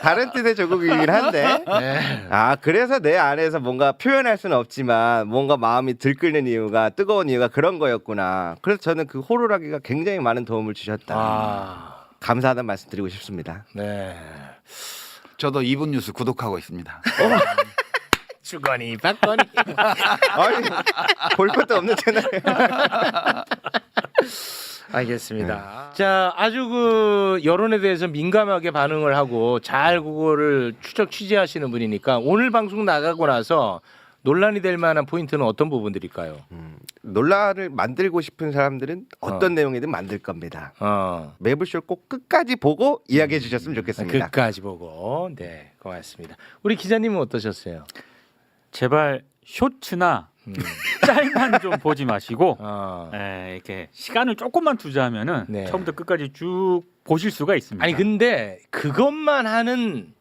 Speaker 4: 다른 뜻의 조국이긴 한데. 아, 그래서 내 안에서 뭔가 표현할 수는 없지만 뭔가 마음이 들끓는 이유가 뜨거운 이유가 그런 거였구나. 그래서 저는 그 호루라기가 굉장히 많은 도움을 주셨다.
Speaker 1: 아,
Speaker 4: 감사하다는 말씀 드리고 싶습니다.
Speaker 1: 네.
Speaker 5: 저도 이분 뉴스 구독하고 있습니다.
Speaker 1: 주거니 받거니.
Speaker 4: 아니, 볼 것도 없는 채널에.
Speaker 1: 알겠습니다. 자, 아주 그 여론에 대해서 민감하게 반응을 하고 잘 그거를 추적 취재하시는 분이니까 오늘 방송 나가고 나서 논란이 될 만한 포인트는 어떤 부분들일까요?
Speaker 4: 논란을 만들고 싶은 사람들은 어떤 내용이든 만들 겁니다.
Speaker 1: 어.
Speaker 4: 매불쇼를 꼭 끝까지 보고 이야기해 주셨으면 좋겠습니다.
Speaker 1: 끝까지 보고. 네, 고맙습니다. 우리 기자님은 어떠셨어요?
Speaker 3: 제발 쇼츠나 짤만 좀 보지 마시고
Speaker 1: 어.
Speaker 3: 이렇게 시간을 조금만 투자하면은
Speaker 1: 네.
Speaker 3: 처음부터 끝까지 쭉 보실 수가 있습니다.
Speaker 1: 아니 근데 그것만 하는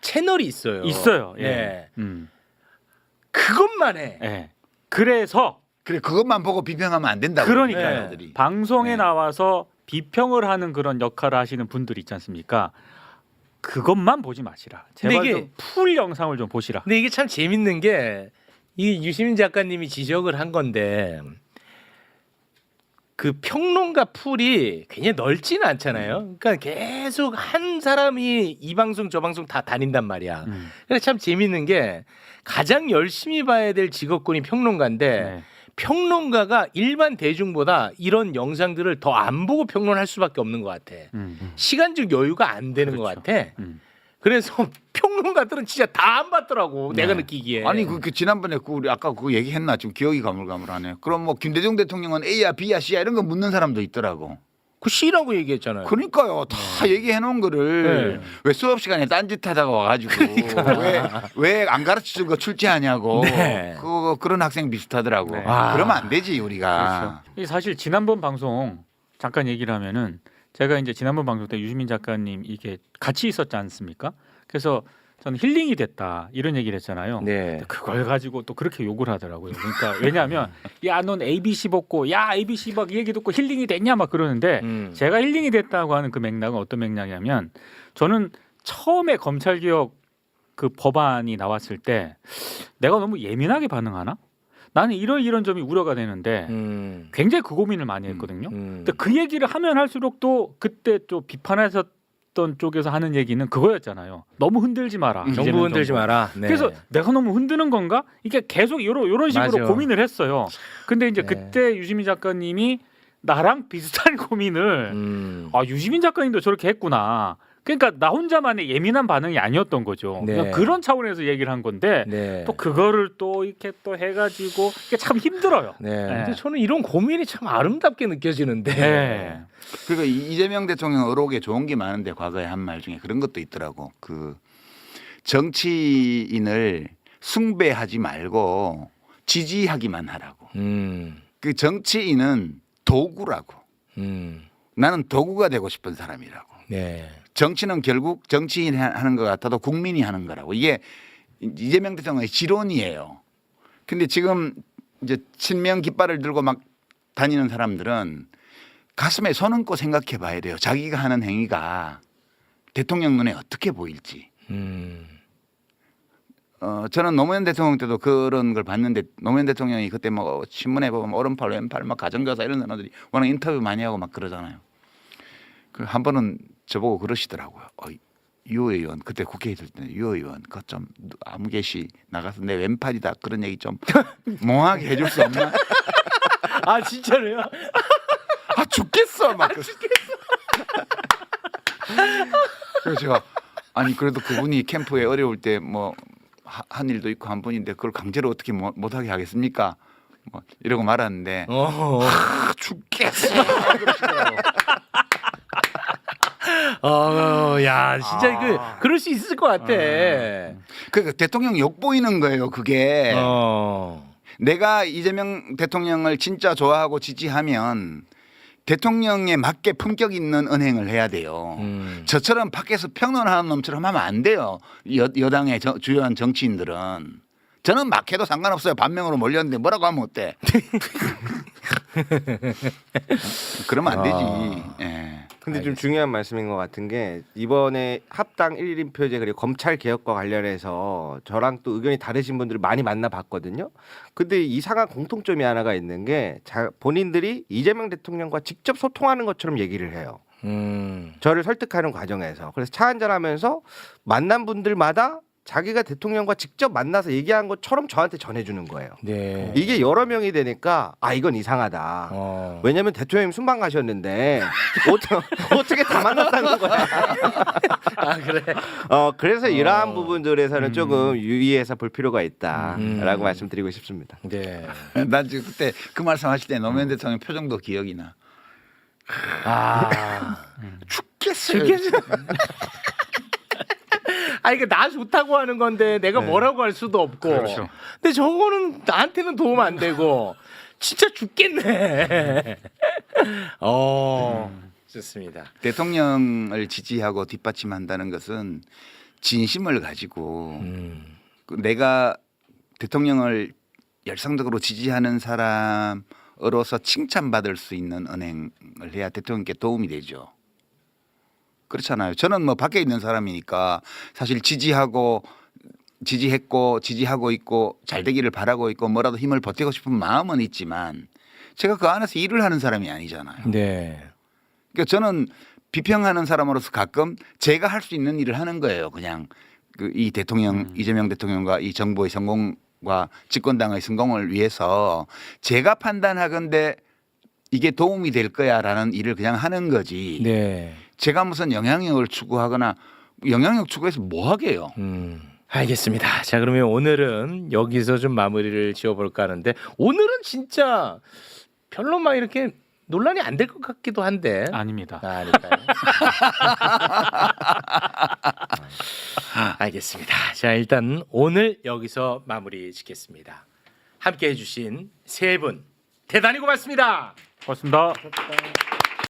Speaker 1: 채널이 있어요.
Speaker 3: 있어요. 예.
Speaker 1: 네.
Speaker 3: 음.
Speaker 1: 그것만 해.
Speaker 3: 예. 그래서
Speaker 5: 그래 그것만 보고 비평하면 안 된다고.
Speaker 3: 그러니까요.
Speaker 5: 네.
Speaker 3: 방송에
Speaker 5: 네.
Speaker 3: 나와서 비평을 하는 그런 역할을 하시는 분들 있지 않습니까? 그것만 보지 마시라. 제발
Speaker 1: 근데 이게-
Speaker 3: 좀 풀 영상을 좀 보시라.
Speaker 1: 근데 이게 참 재밌는 게 이 유시민 작가님이 지적을 한 건데 그 평론가 풀이 굉장히 넓지는 않잖아요. 그러니까 계속 한 사람이 이 방송 저 방송 다 다닌단 말이야. 그래서 참 재밌는 게 가장 열심히 봐야 될 직업군이 평론가인데
Speaker 3: 네.
Speaker 1: 평론가가 일반 대중보다 이런 영상들을 더 안 보고 평론할 수밖에 없는 것 같아. 시간적 여유가 안 되는 것
Speaker 3: 그렇죠.
Speaker 1: 같아. 그래서 평론가들은 진짜 다 안 봤더라고. 내가 느끼기에.
Speaker 5: 아니 그 지난번에 그 우리 아까 그거 얘기했나 지금 기억이 가물가물하네. 그럼 뭐 김대중 대통령은 A야 B야 C야 이런 거 묻는 사람도 있더라고.
Speaker 1: 그 C라고 얘기했잖아요.
Speaker 5: 그러니까요. 다 얘기해 놓은 거를
Speaker 1: 네.
Speaker 5: 왜 수업 시간에 딴짓하다가 와가지고 왜 안 가르쳐준 거 출제하냐고.
Speaker 1: 네.
Speaker 5: 그런 학생 비슷하더라고.
Speaker 3: 네.
Speaker 5: 그러면 안 되지 우리가.
Speaker 3: 이 사실 지난번 방송 잠깐 얘기를 하면은 제가 이제 지난번 방송 때 유시민 작가님 이게 같이 있었지 않습니까? 그래서 저는 힐링이 됐다 이런 얘기를 했잖아요.
Speaker 1: 네.
Speaker 3: 그걸 가지고 또 그렇게 욕을 하더라고요. 그러니까 왜냐하면 야 넌 ABC 먹고 야 ABC 막 얘기 듣고 힐링이 됐냐 막 그러는데 제가 힐링이 됐다고 하는 그 맥락은 어떤 맥락이냐면 저는 처음에 검찰개혁 그 법안이 나왔을 때 내가 너무 예민하게 반응하나? 나는 이런 점이 우려가 되는데 굉장히 그 고민을 많이 했거든요. 근데 그 얘기를 하면 할수록 또 그때 또 비판하셨던 쪽에서 하는 얘기는 그거였잖아요. 너무 흔들지 마라.
Speaker 1: 정부
Speaker 3: 이재명
Speaker 1: 흔들지
Speaker 3: 정부.
Speaker 1: 마라. 네.
Speaker 3: 그래서 내가 너무 흔드는 건가? 이게 계속 요런 식으로
Speaker 1: 맞아.
Speaker 3: 고민을 했어요. 근데 이제
Speaker 1: 네.
Speaker 3: 그때 유시민 작가님이 나랑 비슷한 고민을 유시민 작가님도 저렇게 했구나. 그러니까 나 혼자만의 예민한 반응이 아니었던 거죠.
Speaker 1: 네.
Speaker 3: 그러니까 그런 차원에서 얘기를 한 건데
Speaker 1: 네.
Speaker 3: 또 그거를 또 이렇게 또 해가지고 이게 참 힘들어요.
Speaker 1: 네.
Speaker 3: 네.
Speaker 1: 근데 저는 이런 고민이 참 아름답게 느껴지는데.
Speaker 3: 네.
Speaker 5: 그리고 이재명 대통령 의혹에 좋은 게 많은데 과거에 한 말 중에 그런 것도 있더라고. 그 정치인을 숭배하지 말고 지지하기만 하라고. 그 정치인은 도구라고. 나는 도구가 되고 싶은 사람이라고.
Speaker 1: 네.
Speaker 5: 정치는 결국 정치인이 하는 것 같아도 국민이 하는 거라고. 이게 이재명 대통령의 지론이에요. 근데 지금 이제 친명 깃발을 들고 막 다니는 사람들은 가슴에 손 얹고 생각해 봐야 돼요. 자기가 하는 행위가 대통령 눈에 어떻게 보일지. 저는 노무현 대통령 때도 그런 걸 봤는데 노무현 대통령이 그때 뭐 신문에 보면 오른팔 왼팔 막 가정교사 이런 사람들이 워낙 인터뷰 많이 하고 막 그러잖아요. 그 한 번은 저보고 그러시더라고요. 유 의원 그때 국회에 있을 때 유 의원 그것 좀 아무 개시 나가서 내 왼팔이다 그런 얘기 좀 몽하게 해줄 수 없나?
Speaker 1: 아 진짜로요?
Speaker 5: 아 죽겠어 막. 죽겠어. 그래서 제가 아니 그래도 그분이 캠프에 어려울 때 뭐 한 일도 있고 한 분인데 그걸 강제로 어떻게 못하게 하겠습니까? 뭐 이러고 말았는데 죽겠어. 그러시더라고.
Speaker 1: 야 진짜 그럴 수 있을 것 같아.
Speaker 5: 그 대통령 욕 보이는 거예요. 그게 내가 이재명 대통령을 진짜 좋아하고 지지하면 대통령에 맞게 품격 있는 언행을 해야 돼요. 저처럼 밖에서 평론하는 놈처럼 하면 안 돼요. 여당의 주요한 정치인들은. 저는 막 해도 상관없어요. 반명으로 몰렸는데 뭐라고 하면 어때? 그러면 안 되지. 예.
Speaker 4: 근데 좀 중요한 말씀인 것 같은 게 이번에 합당 1인 표제 그리고 검찰 개혁과 관련해서 저랑 또 의견이 다르신 분들을 많이 만나봤거든요. 근데 이상한 공통점이 하나가 있는 게 본인들이 이재명 대통령과 직접 소통하는 것처럼 얘기를 해요. 저를 설득하는 과정에서. 그래서 차 한잔하면서 만난 분들마다 자기가 대통령과 직접 만나서 얘기한 것처럼 저한테 전해주는 거예요.
Speaker 1: 네.
Speaker 4: 이게 여러 명이 되니까 아 이건 이상하다. 왜냐면 대통령님 순방 가셨는데 어떻게 다 만났다는 거야.
Speaker 1: 아 그래.
Speaker 4: 그래서 이러한 부분들에서는 조금 유의해서 볼 필요가 있다라고 말씀드리고 싶습니다.
Speaker 1: 네.
Speaker 5: 난 지금 그때 그 말씀하실 때 노무현 대통령 표정도 기억이 나. 죽겠어요.
Speaker 1: 아니 나 좋다고 하는 건데 내가 뭐라고 할 수도 없고.
Speaker 3: 그렇죠.
Speaker 1: 근데 저거는 나한테는 도움 안 되고 진짜 죽겠네. 좋습니다.
Speaker 5: 대통령을 지지하고 뒷받침한다는 것은 진심을 가지고 그 내가 대통령을 열성적으로 지지하는 사람으로서 칭찬받을 수 있는 언행을 해야 대통령께 도움이 되죠. 그렇잖아요. 저는 뭐 밖에 있는 사람이니까 사실 지지했고 지지하고 있고 잘 되기를 바라고 있고 뭐라도 힘을 보태고 싶은 마음은 있지만 제가 그 안에서 일을 하는 사람이 아니잖아요.
Speaker 1: 네.
Speaker 5: 그러니까 저는 비평하는 사람으로서 가끔 제가 할 수 있는 일을 하는 거예요. 그냥 이 대통령 이재명 대통령과 이 정부의 성공과 집권당의 성공을 위해서 제가 판단하건대 이게 도움이 될 거야라는 일을 그냥 하는 거지.
Speaker 1: 네.
Speaker 5: 제가 무슨 영향력을 추구하거나 영향력 추구해서 뭐 하게요.
Speaker 1: 알겠습니다. 자 그러면 오늘은 여기서 좀 마무리를 지어볼까 하는데 오늘은 진짜 별로 막 이렇게 논란이 안 될 것 같기도 한데
Speaker 3: 아닙니다.
Speaker 1: 아닐까요? 알겠습니다. 자 일단 오늘 여기서 마무리 짓겠습니다. 함께해 주신 세 분 대단히 고맙습니다.
Speaker 3: 고맙습니다.